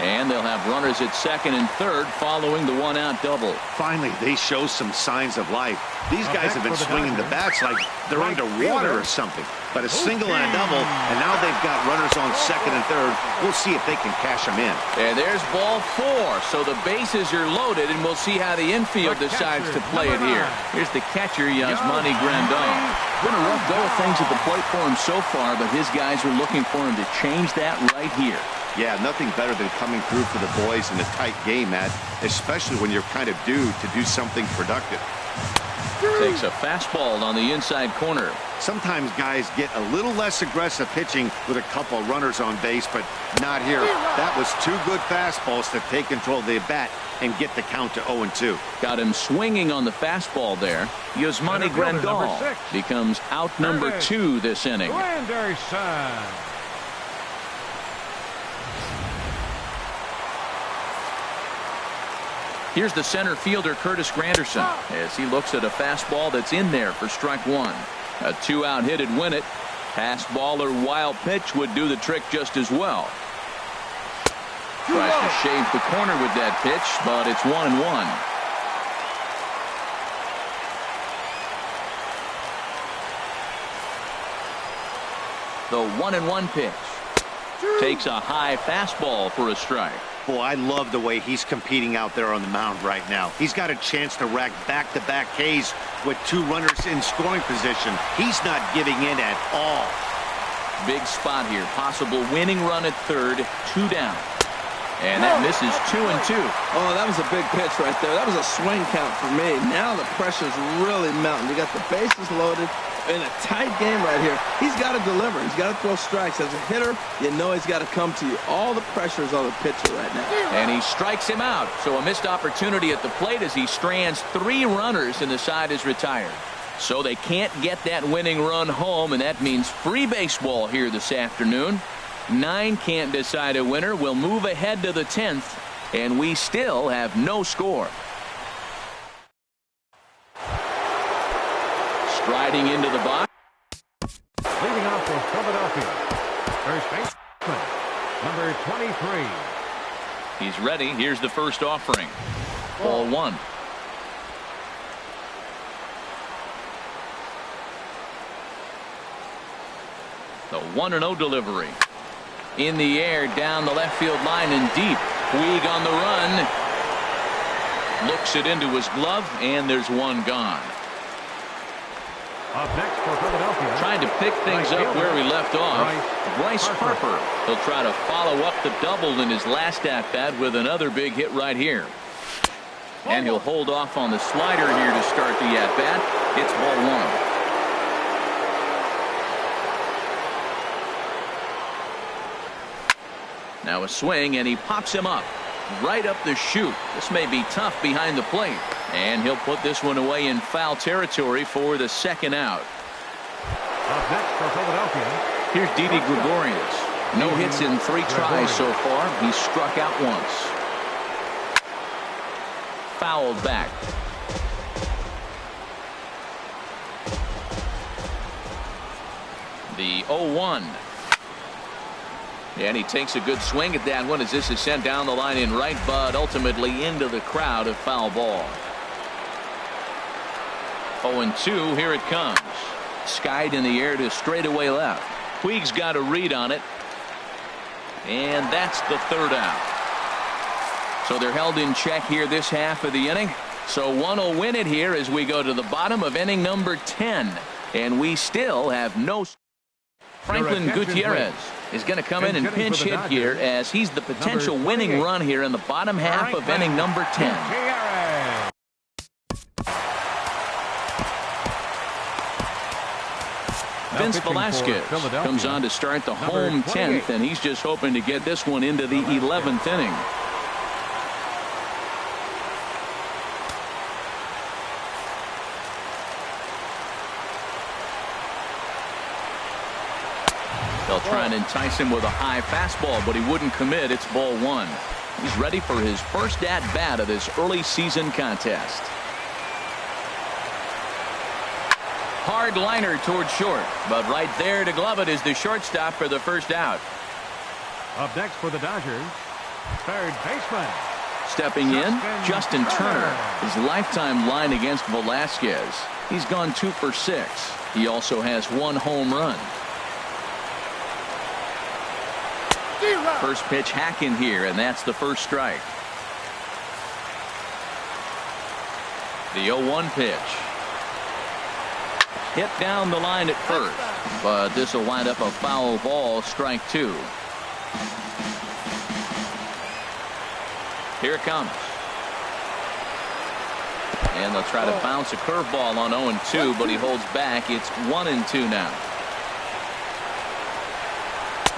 And they'll have runners at second and third following the 1-out double. Finally, they show some signs of life. These guys have been swinging the bats like they're underwater or something. But a single and a double, and now they've got runners on second and third. We'll see if they can cash them in. And there's ball 4. So the bases are loaded, and we'll see how the infield decides to play it here. Here's the catcher, Yasmani Grandal. Been a rough go of things at the plate for him so far, but his guys are looking for him to change that right here. Yeah, nothing better than coming through for the boys in a tight game, Matt, especially when you're kind of due to do something productive. Takes a fastball on the inside corner. Sometimes guys get a little less aggressive pitching with a couple of runners on base, but not here. That was 2 good fastballs to take control of the bat and get the count to 0-2. Got him swinging on the fastball there. Yasmani Grandal becomes out number 2 this inning. Granderson. Here's the center fielder, Curtis Granderson, as he looks at a fastball that's in there for strike 1. A 2-out hit would win it. Fastball or wild pitch would do the trick just as well. Tries to shave the corner with that pitch, but it's 1-1. The 1-1 pitch. Takes a high fastball for a strike. Boy, I love the way he's competing out there on the mound right now. He's got a chance to rack back-to-back Ks with 2 runners in scoring position. He's not giving in at all. Big spot here. Possible winning run at third. 2 down. And that misses 2-2. Oh, that was a big pitch right there. That was a swing count for me. Now the pressure's really mounting. You got the bases loaded in a tight game right here. He's got to deliver. He's got to throw strikes. As a hitter, you know he's got to come to you. All the pressure is on the pitcher right now. And he strikes him out. So a missed opportunity at the plate as he strands 3 runners and the side is retired. So they can't get that winning run home, and that means free baseball here this afternoon. 9 can't decide a winner. We'll move ahead to the 10th, and we still have no score. Striding into the box. Leading off for Philadelphia, first baseman, number 23. He's ready. Here's the first offering. Ball 1. The 1-0 delivery. In the air, down the left field line and deep. Puig on the run. Looks it into his glove, and there's one gone. Up next for Philadelphia, Trying to pick things up where he left off. Bryce Harper. He'll try to follow up the double in his last at-bat with another big hit right here. And he'll hold off on the slider here to start the at-bat. It's ball 1. Now a swing, and he pops him up right up the chute. This may be tough behind the plate, and he'll put this one away in foul territory for the second out. up next for Philadelphia, Here's Didi Gregorius. No hits in 3 tries so far. He's struck out once. Fouled back. The 0-1. And he takes a good swing at that one as this is sent down the line in right, but ultimately into the crowd, a foul ball. 0-2, here it comes. Skied in the air to straightaway left. Puig's got a read on it. And that's the third out. So they're held in check here this half of the inning. So one will win it here as we go to the bottom of inning number 10. And we still have no. Franklin Gutierrez is going to come in and pinch hit here as he's the potential winning run here in the bottom half of inning number 10. Vince Velasquez comes on to start the home 10th, and he's just hoping to get this one into the 11th inning. They'll try and entice him with a high fastball, but he wouldn't commit. It's ball 1. He's ready for his first at-bat of this early season contest. Hard liner towards short, but right there to glove it is the shortstop for the first out. Up next for the Dodgers, third baseman. Stepping in, Justin Turner. His lifetime line against Velasquez. He's gone 2 for 6. He also has 1 home run. First pitch hacking here, and that's the first strike. The 0-1 pitch. Hit down the line at first, but this will wind up a foul ball, strike 2. Here it comes. And they'll try to bounce a curveball on 0-2, but he holds back. It's 1-2 now.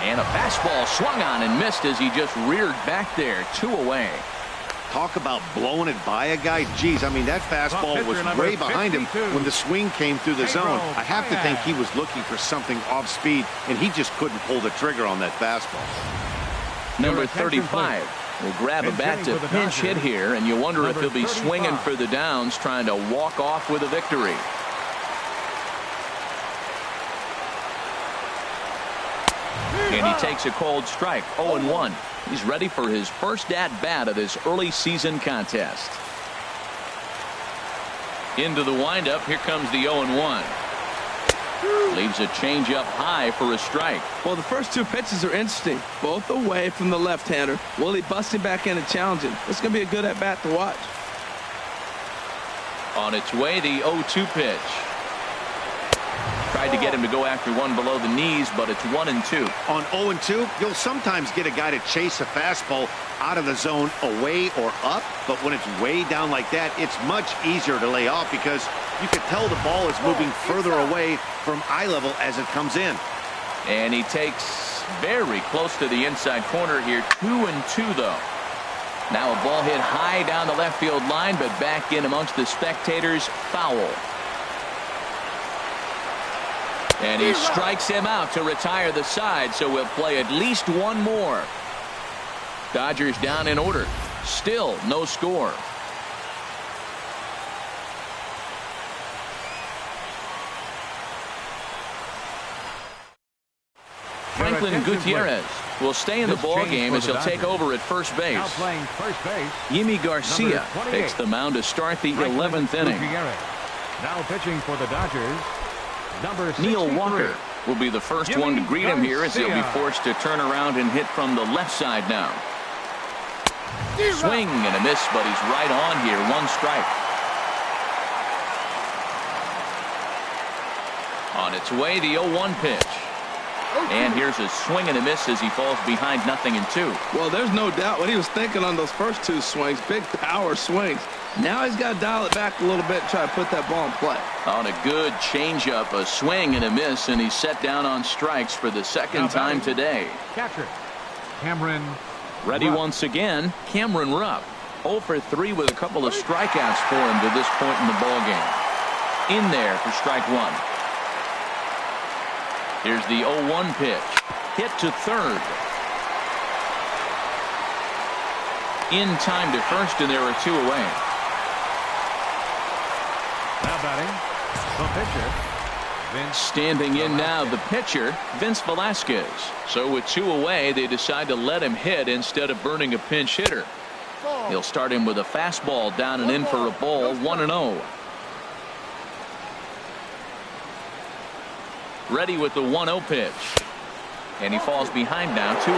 And a fastball swung on and missed as he just reared back there. 2 away. Talk about blowing it by a guy. Geez, I mean, that fastball was way behind him when the swing came through the zone. I have to think he was looking for something off speed, and he just couldn't pull the trigger on that fastball. Number 35 will grab a bat to pinch hit here, and you wonder if he'll be swinging for the downs, trying to walk off with a victory. And he takes a cold strike. 0-1. He's ready for his first at-bat of this early season contest. Into the windup. Here comes the 0-1. Leaves a changeup high for a strike. Well, the first 2 pitches are interesting. Both away from the left-hander. Will he bust him back in and challenge him? It's going to be a good at-bat to watch. On its way, the 0-2 pitch. Tried to get him to go after one below the knees, but it's 1-2. On 0-2, you'll sometimes get a guy to chase a fastball out of the zone away or up, but when it's way down like that, it's much easier to lay off because you can tell the ball is moving further away from eye level as it comes in. And he takes very close to the inside corner here. 2-2 though. Now a ball hit high down the left field line, but back in amongst the spectators. Foul. And he strikes him out to retire the side, so we'll play at least one more. Dodgers down in order. Still no score. Franklin Gutierrez will stay in the ball game as he'll take over at first base. Now playing first base, Yimi Garcia takes the mound to start the 11th inning. Now pitching for the Dodgers, number 63. Neil Walker will be the first one to greet him here as he'll be forced to turn around and hit from the left side now. Swing and a miss, but he's right on here. One strike. On its way, the 0-1 pitch. And here's a swing and a miss as he falls behind 0-2. Well, there's no doubt what he was thinking on those first two swings. Big power swings. Now he's got to dial it back a little bit and try to put that ball in play. On a good changeup, a swing and a miss, and he's set down on strikes for the second time today. Catcher, Cameron. Ready once again, Cameron Rupp. 0 for 3 with a couple of strikeouts for him to this point in the ball game. In there for strike one. Here's the 0-1 pitch. Hit to third. In time to first, and there are two away. Now batting, the pitcher. Standing in now, the pitcher, Vince Velasquez. So with two away, they decide to let him hit instead of burning a pinch hitter. He'll start him with a fastball down and in for a ball, 1-0. Ready with the 1-0 pitch. And he falls behind now, 2-0.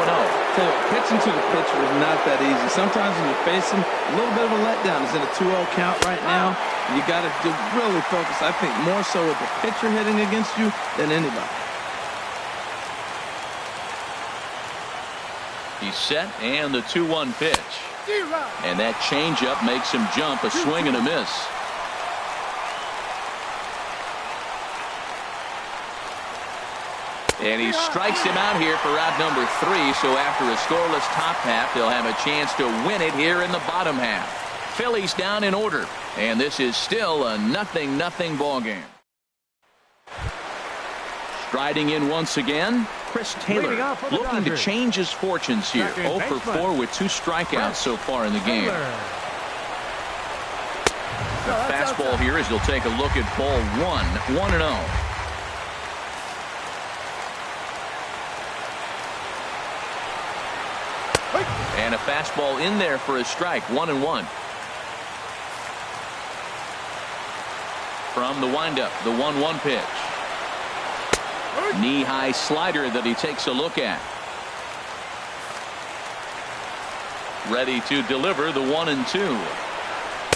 Pitching to the pitcher is not that easy. Sometimes when you face him, a little bit of a letdown. He's in a 2-0 count right now. You got to really focus, I think, more so with the pitcher hitting against you than anybody. He's set, and the 2-1 pitch. And that changeup makes him jump, a swing and a miss. And he strikes him out here for out number 3. So after a scoreless top half, they'll have a chance to win it here in the bottom half. Phillies down in order, and this is still a 0-0 ball game. Striding in once again, Chris Taylor looking to change his fortunes here. 0 for 4 with 2 strikeouts so far in the game. The fastball here as he'll take a look at ball 1, 1-0. And a fastball in there for a strike, 1-1. From the windup, the 1-1 pitch. Knee-high slider that he takes a look at. Ready to deliver the 1-2.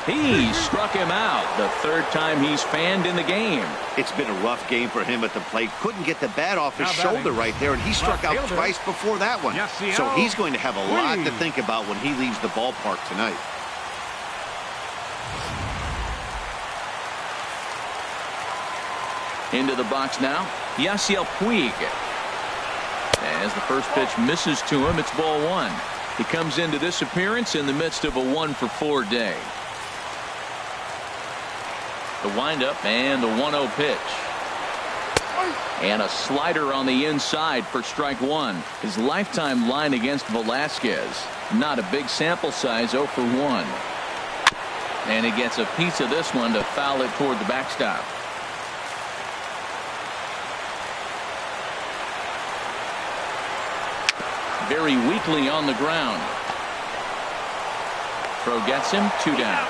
He struck him out the third time he's fanned in the game. It's been a rough game for him at the plate. Couldn't get the bat off his shoulder right there, and he struck out twice before that one. So he's going to have a lot to think about when he leaves the ballpark tonight. Into the box now, Yasiel Puig. As the first pitch misses to him, it's ball 1. He comes into this appearance in the midst of a 1 for 4 day. The windup and the 1-0 pitch. And a slider on the inside for strike 1. His lifetime line against Velasquez. Not a big sample size, 0 for 1. And he gets a piece of this one to foul it toward the backstop. Very weakly on the ground. Throw gets him, 2 down.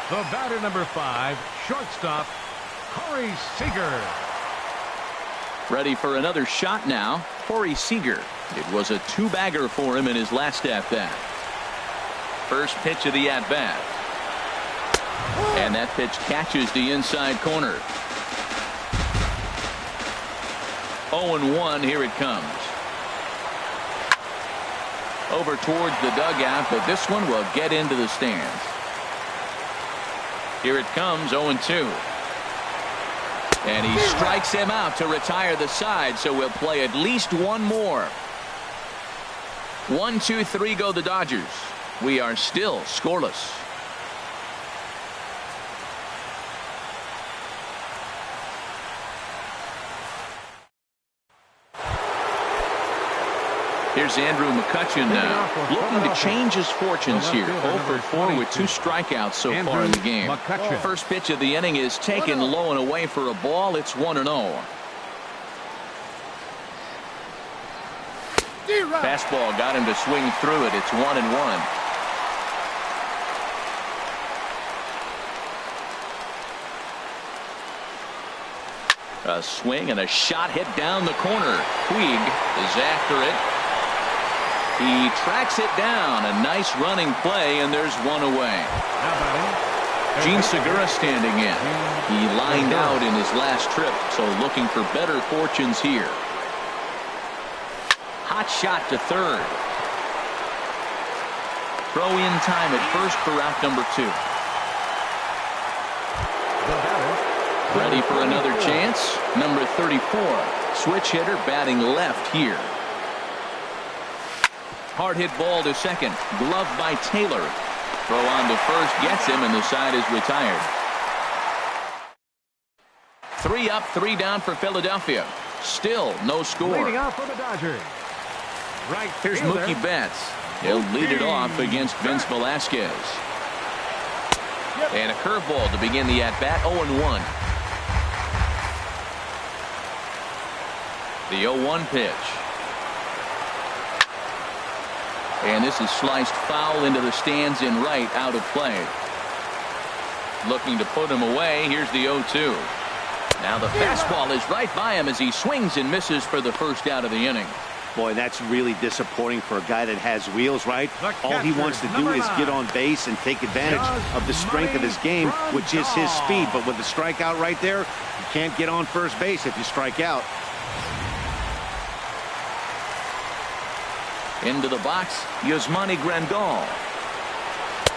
The batter number 5, shortstop, Corey Seager. Ready for another shot now, Corey Seager. It was a 2-bagger for him in his last at-bat. First pitch of the at-bat. And that pitch catches the inside corner. 0-1, here it comes. Over towards the dugout, but this one will get into the stands. Here it comes, 0-2. And he strikes him out to retire the side, so we'll play at least one more. 1, 2, 3 go the Dodgers. We are still scoreless. Here's Andrew McCutchen now, looking to change his fortunes here. 0 for 4 with 2 strikeouts so far in the game. First pitch of the inning is taken low and away for a ball. It's 1-0. Fastball got him to swing through it. It's 1-1. A swing and a shot hit down the corner. Puig is after it. He tracks it down. A nice running play, and there's one away. Gene Segura standing in. He lined out in his last trip, so looking for better fortunes here. Hot shot to third. Throw in time at first for out number 2. Ready for another chance. Number 34. Switch hitter batting left here. Hard hit ball to second. Glove by Taylor. Throw on to first gets him, and the side is retired. 3 up, 3 down for Philadelphia. Still no score. Leading off for the Dodgers. Right. Here's Mookie Betts. He'll lead it off against Vince Velasquez. And a curveball to begin the at-bat. 0-1. The 0-1 pitch. And this is sliced foul into the stands in right, out of play. Looking to put him away. Here's the 0-2. Now the fastball is right by him as he swings and misses for the first out of the inning. Boy, that's really disappointing for a guy that has wheels, right? All he wants to do is get on base and take advantage of the strength of his game, which is his speed. But with the strikeout right there, you can't get on first base if you strike out. Into the box, Yasmani Grandal.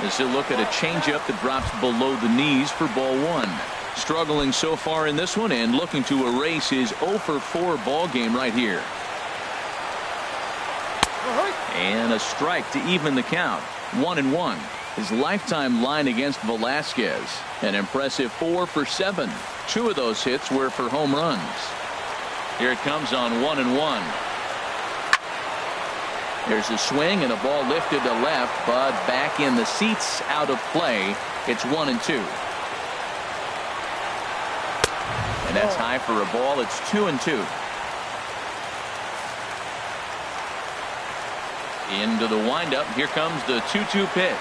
As he'll look at a changeup that drops below the knees for ball 1. Struggling so far in this one and looking to erase his 0 for 4 ball game right here. And a strike to even the count. 1-1. His lifetime line against Velasquez. An impressive 4 for 7. 2 of those hits were for home runs. Here it comes on 1-1. There's a swing and a ball lifted to left, but back in the seats, out of play. It's 1-2. And that's high for a ball. It's 2-2. Into the windup. Here comes the 2-2 pitch.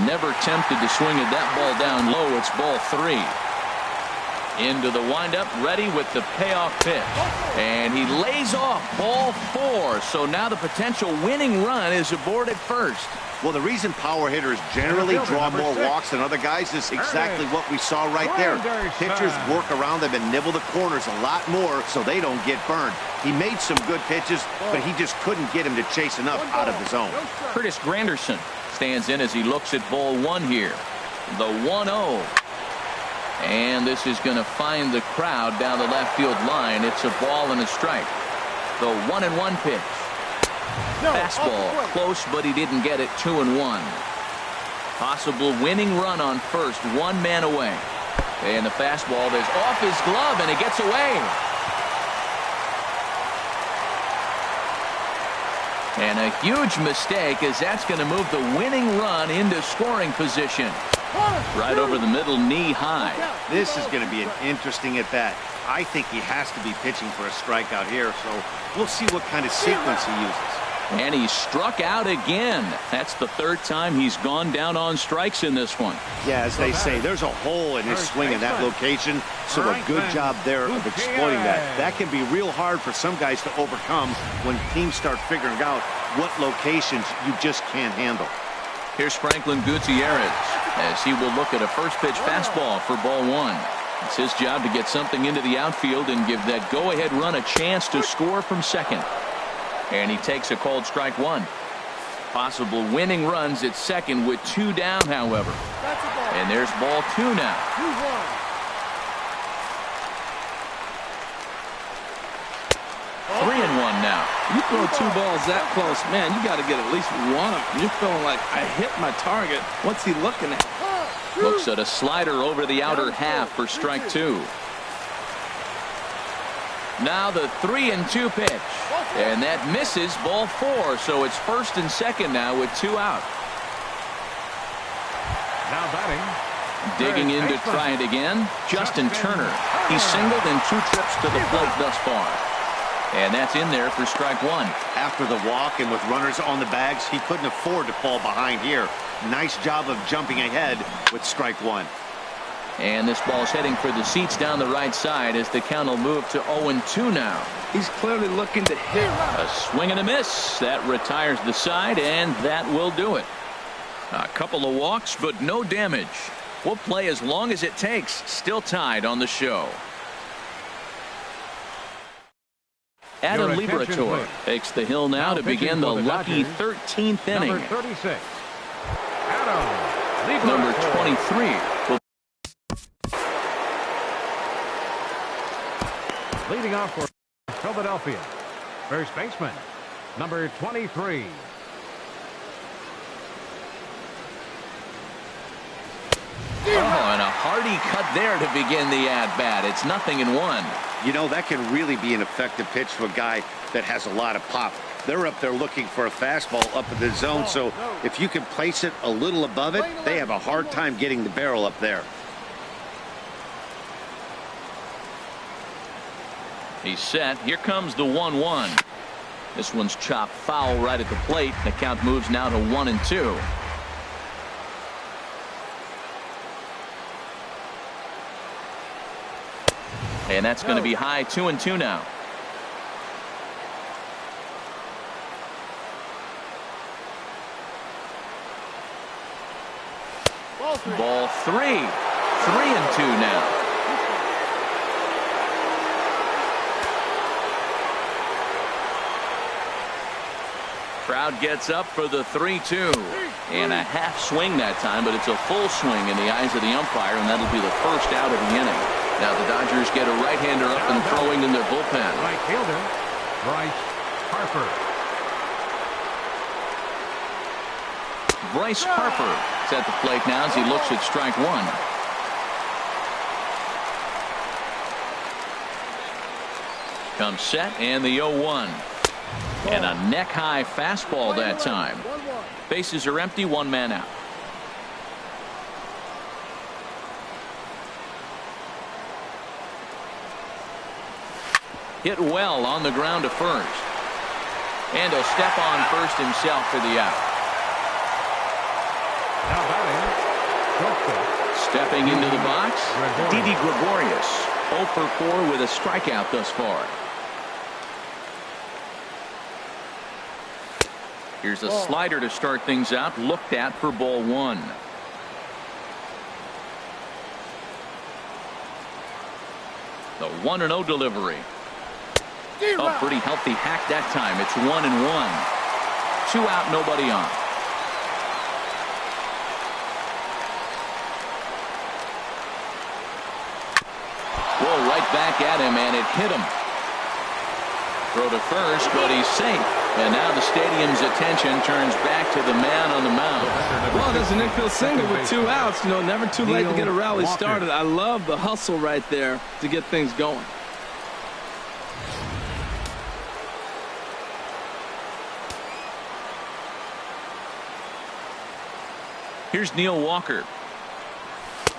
Never tempted to swing at that ball down low. It's ball 3. Into the windup, ready with the payoff pitch. And he lays off ball 4. So now the potential winning run is aboard at first. Well, the reason power hitters generally draw more walks than other guys is exactly what we saw right there. Pitchers work around them and nibble the corners a lot more so they don't get burned. He made some good pitches, but he just couldn't get him to chase enough out of the zone. Curtis Granderson stands in as he looks at ball 1 here. The 1-0. And this is going to find the crowd down the left field line. It's a ball and a strike. The 1-1 pitch. Fastball close, but he didn't get it. 2-1. Possible winning run on first. 1 man away. And the fastball is off his glove, and it gets away. And a huge mistake, as that's going to move the winning run into scoring position. Right over the middle, knee high. This is going to be an interesting at-bat. I think he has to be pitching for a strikeout here, so we'll see what kind of sequence he uses. And he struck out again. That's the 3rd time he's gone down on strikes in this one. Yeah, as they say, there's a hole in his swing in that location, so a good job there of exploiting that. That can be real hard for some guys to overcome when teams start figuring out what locations you just can't handle. Here's Franklin Gutierrez as he will look at a first pitch fastball for ball 1. It's his job to get something into the outfield and give that go-ahead run a chance to score from second. And he takes a called strike 1. Possible winning runs at second with 2 down, however. And there's ball 2 now. 3-1 now. You throw 2 balls that close, man, you got to get at least one of them. You're feeling like, I hit my target. What's he looking at? Looks at a slider over the outer half for strike 2. Now the 3-2 pitch. And that misses, ball 4. So it's first and second now with 2 out. Now batting. Digging in to try it again, Justin Turner. He's singled in 2 trips to the plate thus far. And that's in there for strike 1. After the walk and with runners on the bags, he couldn't afford to fall behind here. Nice job of jumping ahead with strike 1. And this ball's heading for the seats down the right side as the count will move to 0-2 now. He's clearly looking to hit. A swing and a miss. That retires the side, and that will do it. A couple of walks, but no damage. We'll play as long as it takes. Still tied on the show. Adam Liberatore takes the hill now to begin the lucky 13th inning. Number 36. Adam Liberatore. Number 23 will leading off for Philadelphia. First baseman, number 23. Oh, and a hearty cut there to begin the at-bat. It's 0-1. You know, that can really be an effective pitch to a guy that has a lot of pop. They're up there looking for a fastball up in the zone, so if you can place it a little above it, they have a hard time getting the barrel up there. He's set. Here comes the 1-1. This one's chopped foul right at the plate. The count moves now to 1-2. And that's going to be high. 2-2 now. Ball 3. 3-2 now. Crowd gets up for the 3-2. And a half swing that time, but it's a full swing in the eyes of the umpire, and that'll be the first out of the inning. Now the Dodgers get a right-hander up and throwing in their bullpen. Right fielder, Bryce Harper. Bryce Harper is at the plate now as he looks at strike 1. Comes set and the 0-1. And a neck-high fastball that time. Bases are empty, 1 man out. Hit well on the ground to first. And he'll step on first himself for the out. Now batting, stepping into the box, Didi Gregorius. 0 for 4 with a strikeout thus far. Here's a slider to start things out, looked at for ball 1. The 1-0 delivery. Oh, pretty healthy hack that time. It's 1-1. 2 out, nobody on. Whoa, right back at him, and it hit him. Throw to first, but he's safe. And now the stadium's attention turns back to the man on the mound. Well, there's an infield single with 2 outs. You know, never too late to get a rally started. I love the hustle right there to get things going. Here's Neil Walker.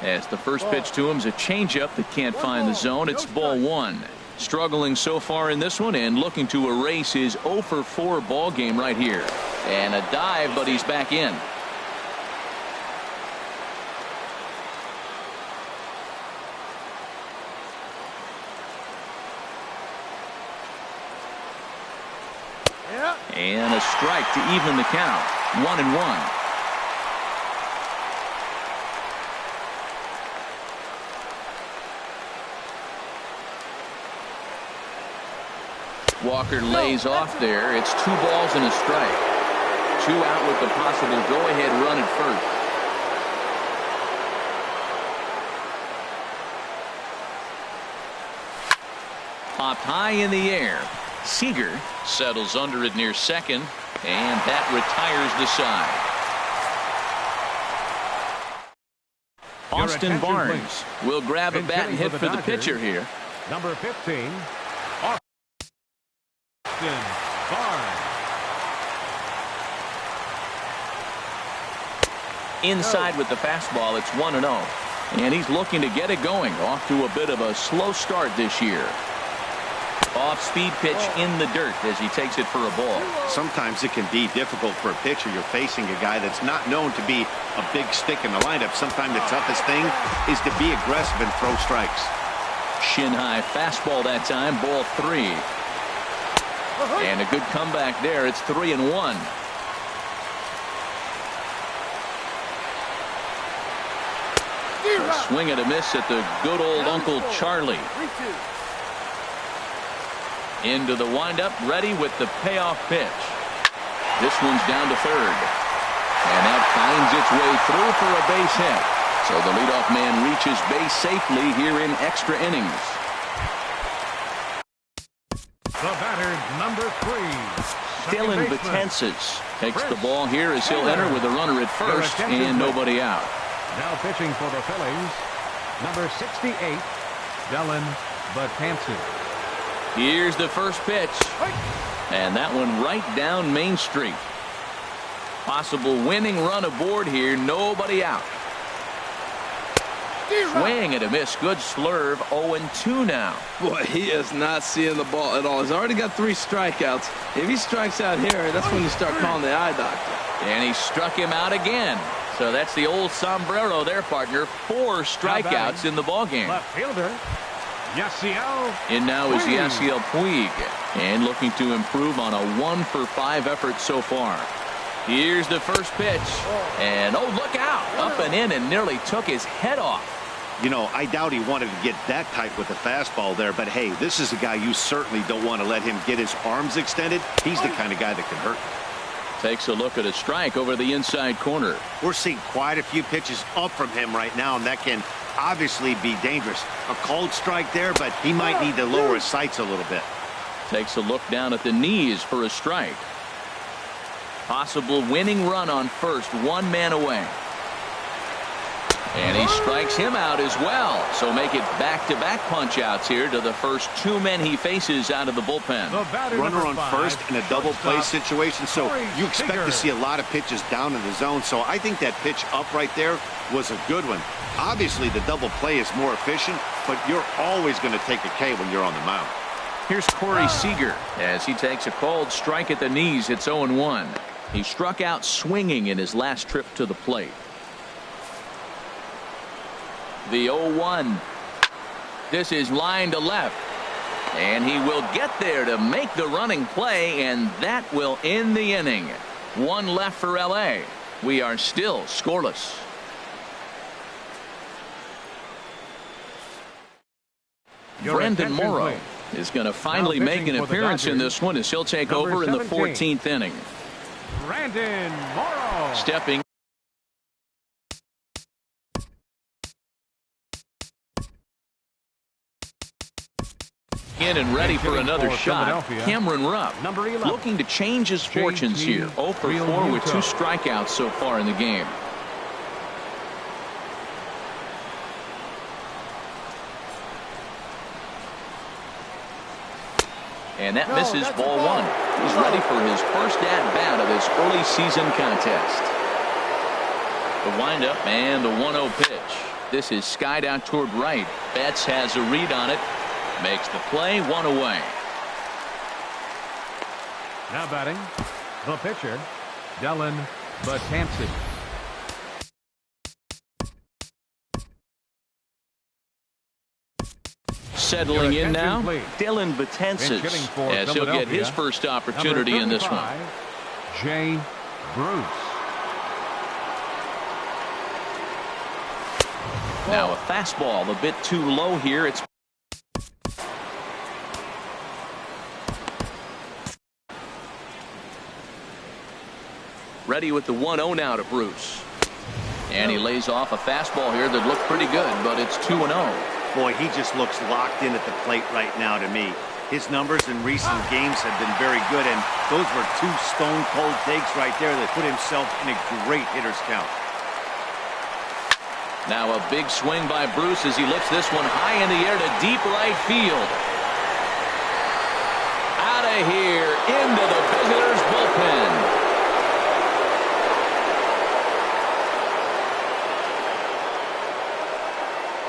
As the first pitch to him is a changeup that can't find the zone. It's ball 1. Struggling so far in this one and looking to erase his 0 for 4 ball game right here. And a dive, but he's back in. And a strike to even the count. 1-1. Walker lays off there. It's 2 balls and a strike. 2 out with the possible go-ahead run at first. Popped high in the air. Seager settles under it near second, and that retires the side. Austin Barnes will grab a bat and hit for the pitcher here. Number 15, Austin Boston, Barnes. Inside with the fastball, it's 1-0. And he's looking to get it going. Off to a bit of a slow start this year. Off-speed pitch in the dirt as he takes it for a ball. Sometimes it can be difficult for a pitcher. You're facing a guy that's not known to be a big stick in the lineup. Sometimes the toughest thing is to be aggressive and throw strikes. Shin-high fastball that time, ball 3. And a good comeback there. It's 3-1. A swing and a miss at the good old Uncle Charlie. Into the windup, ready with the payoff pitch. This one's down to third. And that finds its way through for a base hit. So the leadoff man reaches base safely here in extra innings. The batter, number 3. Dylan Betances takes the ball here as he'll enter with a runner at first and nobody out. Now pitching for the Phillies, number 68, Dylan Betances. Here's the first pitch. And that one right down Main Street. Possible winning run aboard here. Nobody out. Swing and a miss. Good slurve. 0-2 now. Boy, he is not seeing the ball at all. He's already got 3 strikeouts. If he strikes out here, that's when you start calling the eye doctor. And he struck him out again. So that's the old sombrero there, partner. 4 strikeouts in the ballgame. Left fielder, Yasiel. In now is Yasiel Puig. And looking to improve on a 1-for-5 effort so far. Here's the first pitch. And, oh, look out. Up and in and nearly took his head off. You know, I doubt he wanted to get that tight with the fastball there. But, hey, this is a guy you certainly don't want to let him get his arms extended. He's the kind of guy that can hurt. Takes a look at a strike over the inside corner. We're seeing quite a few pitches up from him right now, and that can obviously be dangerous. A cold strike there, but he might need to lower his sights a little bit. Takes a look down at the knees for a strike. Possible winning run on first, 1 man away. And he strikes him out as well. So make it back-to-back punch-outs here to the first 2 men he faces out of the bullpen. Runner on first in a double play situation, so you expect to see a lot of pitches down in the zone. So I think that pitch up right there was a good one. Obviously, the double play is more efficient, but you're always going to take a K when you're on the mound. Here's Corey Seager as he takes a called strike at the knees. It's 0-1. He struck out swinging in his last trip to the plate. The 0-1. This is line to left. And he will get there to make the running play, and that will end the inning. 1 left for L.A. We are still scoreless. Brandon Morrow is going to finally make an appearance in this one as he'll take over in the 14th inning. Brandon Morrow. Stepping in and ready for another shot. Cameron Rupp looking to change his fortunes here. 0 for 4 with 2 strikeouts so far in the game. And that misses ball 1. He's ready for his first at-bat of this early season contest. The windup and the 1-0 pitch. This is skied out toward right. Betts has a read on it. Makes the play, 1 away. Now batting, the pitcher, Dylan Betances. Settling in now, Dylan Betances, as he'll get his first opportunity in this one. Jay Bruce. Now a fastball a bit too low here. It's ready with the 1-0 now to Bruce. And he lays off a fastball here that looked pretty good, but it's 2-0. Boy, he just looks locked in at the plate right now to me. His numbers in recent games have been very good, and those were 2 stone-cold takes right there that put himself in a great hitter's count. Now a big swing by Bruce as he lifts this one high in the air to deep right field. Out of here into the visitors' bullpen.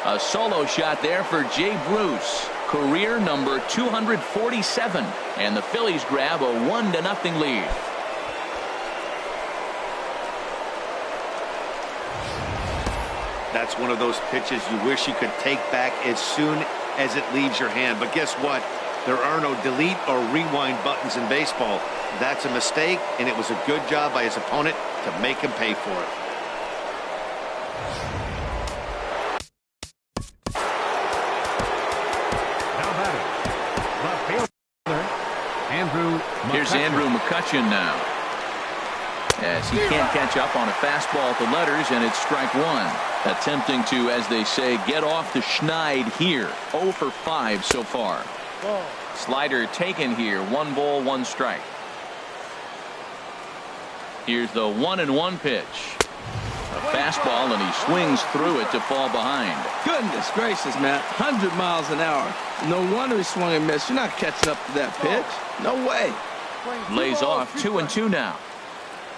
A solo shot there for Jay Bruce. Career number 247. And the Phillies grab a 1-0 lead. That's one of those pitches you wish you could take back as soon as it leaves your hand. But guess what? There are no delete or rewind buttons in baseball. That's a mistake, and it was a good job by his opponent to make him pay for it. Now batting, left fielder Andrew McCutchen. Here's Andrew McCutchen now, as he can't catch up on a fastball at the letters, and it's strike one. Attempting to, as they say, get off the schneid here. 0 for 5 so far. Slider taken here. 1 ball, 1 strike. Here's the 1-1 pitch. A fastball, and he swings through it to fall behind. Goodness gracious, man. 100 miles an hour. No wonder he swung and missed. You're not catching up to that pitch. No way. Lays off 2-2 now.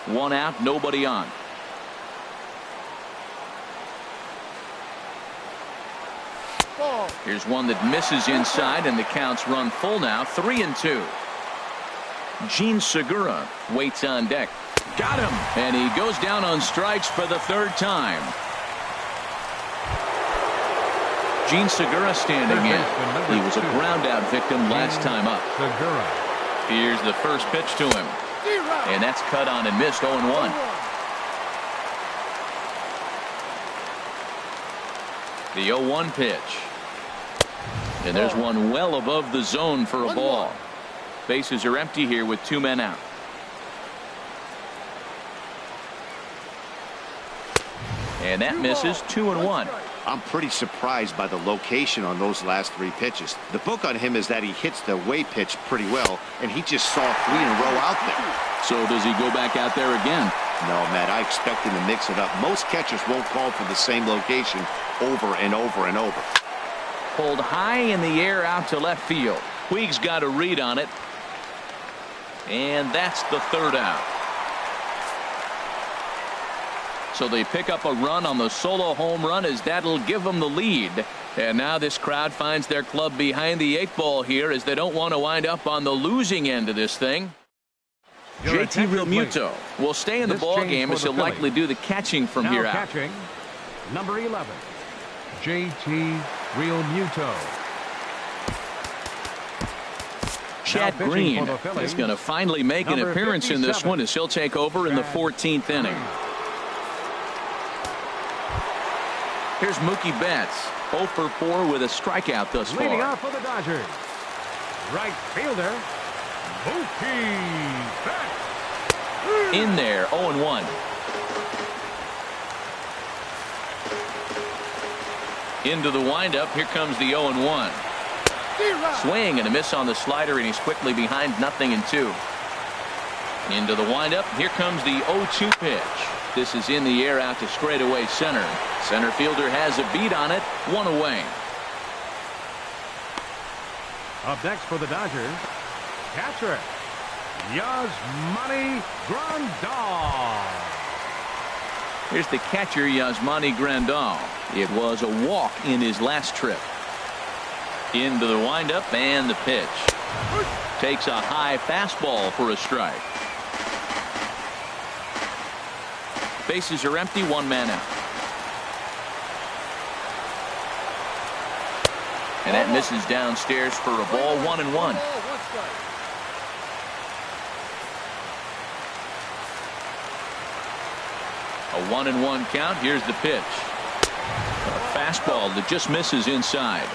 1 out, nobody on. Here's one that misses inside, and the count's run full now. 3-2. Gene Segura waits on deck. Got him, and he goes down on strikes for the 3rd time. Gene Segura standing in. He was a ground out victim last time up. Here's the first pitch to him, and that's cut on and missed. 0-1. The 0-1 pitch. And there's one well above the zone for a ball. Bases are empty here with 2 men out. And that misses. 2-1. I'm pretty surprised by the location on those last 3 pitches. The book on him is that he hits the way pitch pretty well, and he just saw 3 in a row out there. So does he go back out there again? No, Matt, I expect him to mix it up. Most catchers won't call for the same location over and over and over. Pulled high in the air out to left field. Puig's got a read on it. And that's the 3rd out. So they pick up a run on the solo home run, as that'll give them the lead. And now this crowd finds their club behind the 8 ball here, as they don't want to wind up on the losing end of this thing. JT Realmuto will stay in the ball game, as he'll likely do the catching from here out. Catching, number 11, JT Realmuto. Chad Green is going to finally make an appearance in this one, as he'll take over in the 14th inning. Here's Mookie Betts, 0 for 4 with a strikeout thus far. Leading off for the Dodgers, right fielder Mookie Betts. In there, 0-1. Into the windup. Here comes the 0-1. Swing and a miss on the slider, and he's quickly behind 0-2. Into the windup. Here comes the 0-2 pitch. This is in the air out to straightaway center. Center fielder has a beat on it. 1 away. Up next for the Dodgers, catcher Yasmani Grandal. Here's the catcher, Yasmani Grandal. It was a walk in his last trip. Into the windup, and the pitch. Takes a high fastball for a strike. Bases are empty, 1 man out. And that misses downstairs for a ball. 1-1. A 1-1 count. Here's the pitch. A fastball that just misses inside.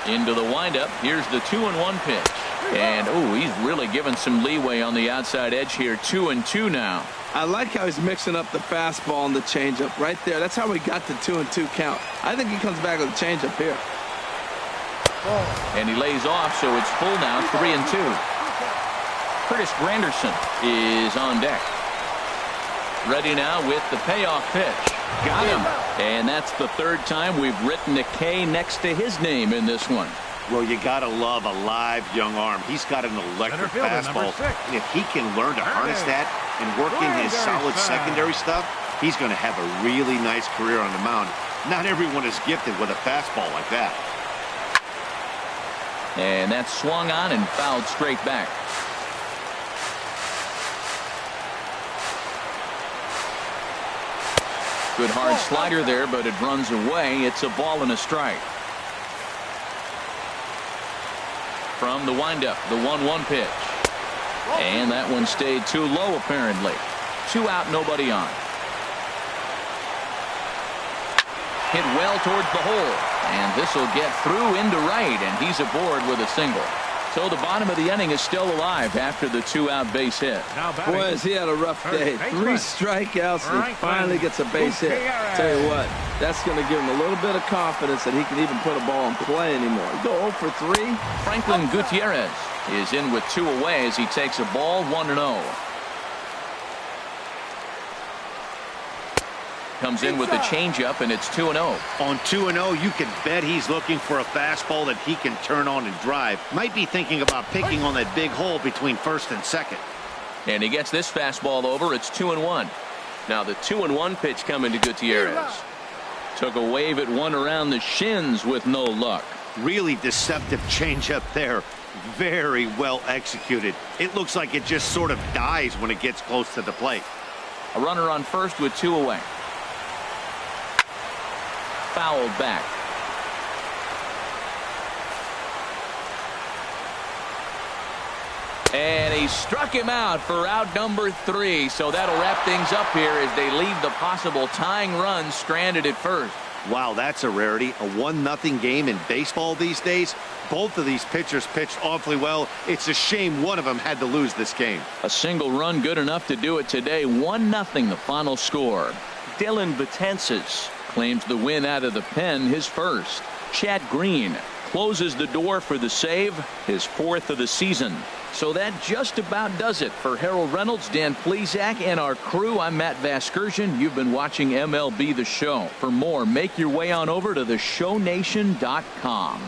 Into the windup. Here's the 2-1 pitch. And, oh, he's really given some leeway on the outside edge here. 2-2 now. I like how he's mixing up the fastball and the changeup right there. That's how we got the 2-2 count. I think he comes back with a changeup here. And he lays off, so it's full now. 3-2. Curtis Granderson is on deck. Ready now with the payoff pitch. Got him. And that's the 3rd time we've written a K next to his name in this one. Well, you got to love a live young arm. He's got an electric fastball. And if he can learn to harness that and work in his solid secondary stuff, he's going to have a really nice career on the mound. Not everyone is gifted with a fastball like that. And that's swung on and fouled straight back. Good hard slider there, but it runs away. It's a ball and a strike. From the windup, the 1-1 pitch. And that one stayed too low, apparently. 2 out, nobody on. Hit well towards the hole. And this will get through into right, and he's aboard with a single. So the bottom of the inning is still alive after the 2-out base hit. Boy, has he had a rough day. 3 strikeouts, and he finally gets a base hit. Tell you what, that's going to give him a little bit of confidence that he can even put a ball in play anymore. You go 0 for 3. Franklin Gutierrez is in with 2 away as he takes a ball 1-0. Comes in with a changeup, and it's 2-0. On 2-0, you can bet he's looking for a fastball that he can turn on and drive. Might be thinking about picking on that big hole between first and second. And he gets this fastball over. It's 2-1. Now the 2-1 pitch coming to Gutierrez. Took a wave at one around the shins with no luck. Really deceptive changeup there. Very well executed. It looks like it just sort of dies when it gets close to the plate. A runner on first with 2 away. Fouled back. And he struck him out for out number 3. So that'll wrap things up here as they leave the possible tying run stranded at first. Wow, that's a rarity. A 1-0 game in baseball these days. Both of these pitchers pitched awfully well. It's a shame one of them had to lose this game. A single run good enough to do it today. 1-0 the final score. Dylan Betances claims the win out of the pen, his first. Chad Green closes the door for the save, his 4th of the season. So that just about does it for Harold Reynolds, Dan Plesac, and our crew. I'm Matt Vasgersian. You've been watching MLB The Show. For more, make your way on over to theshownation.com.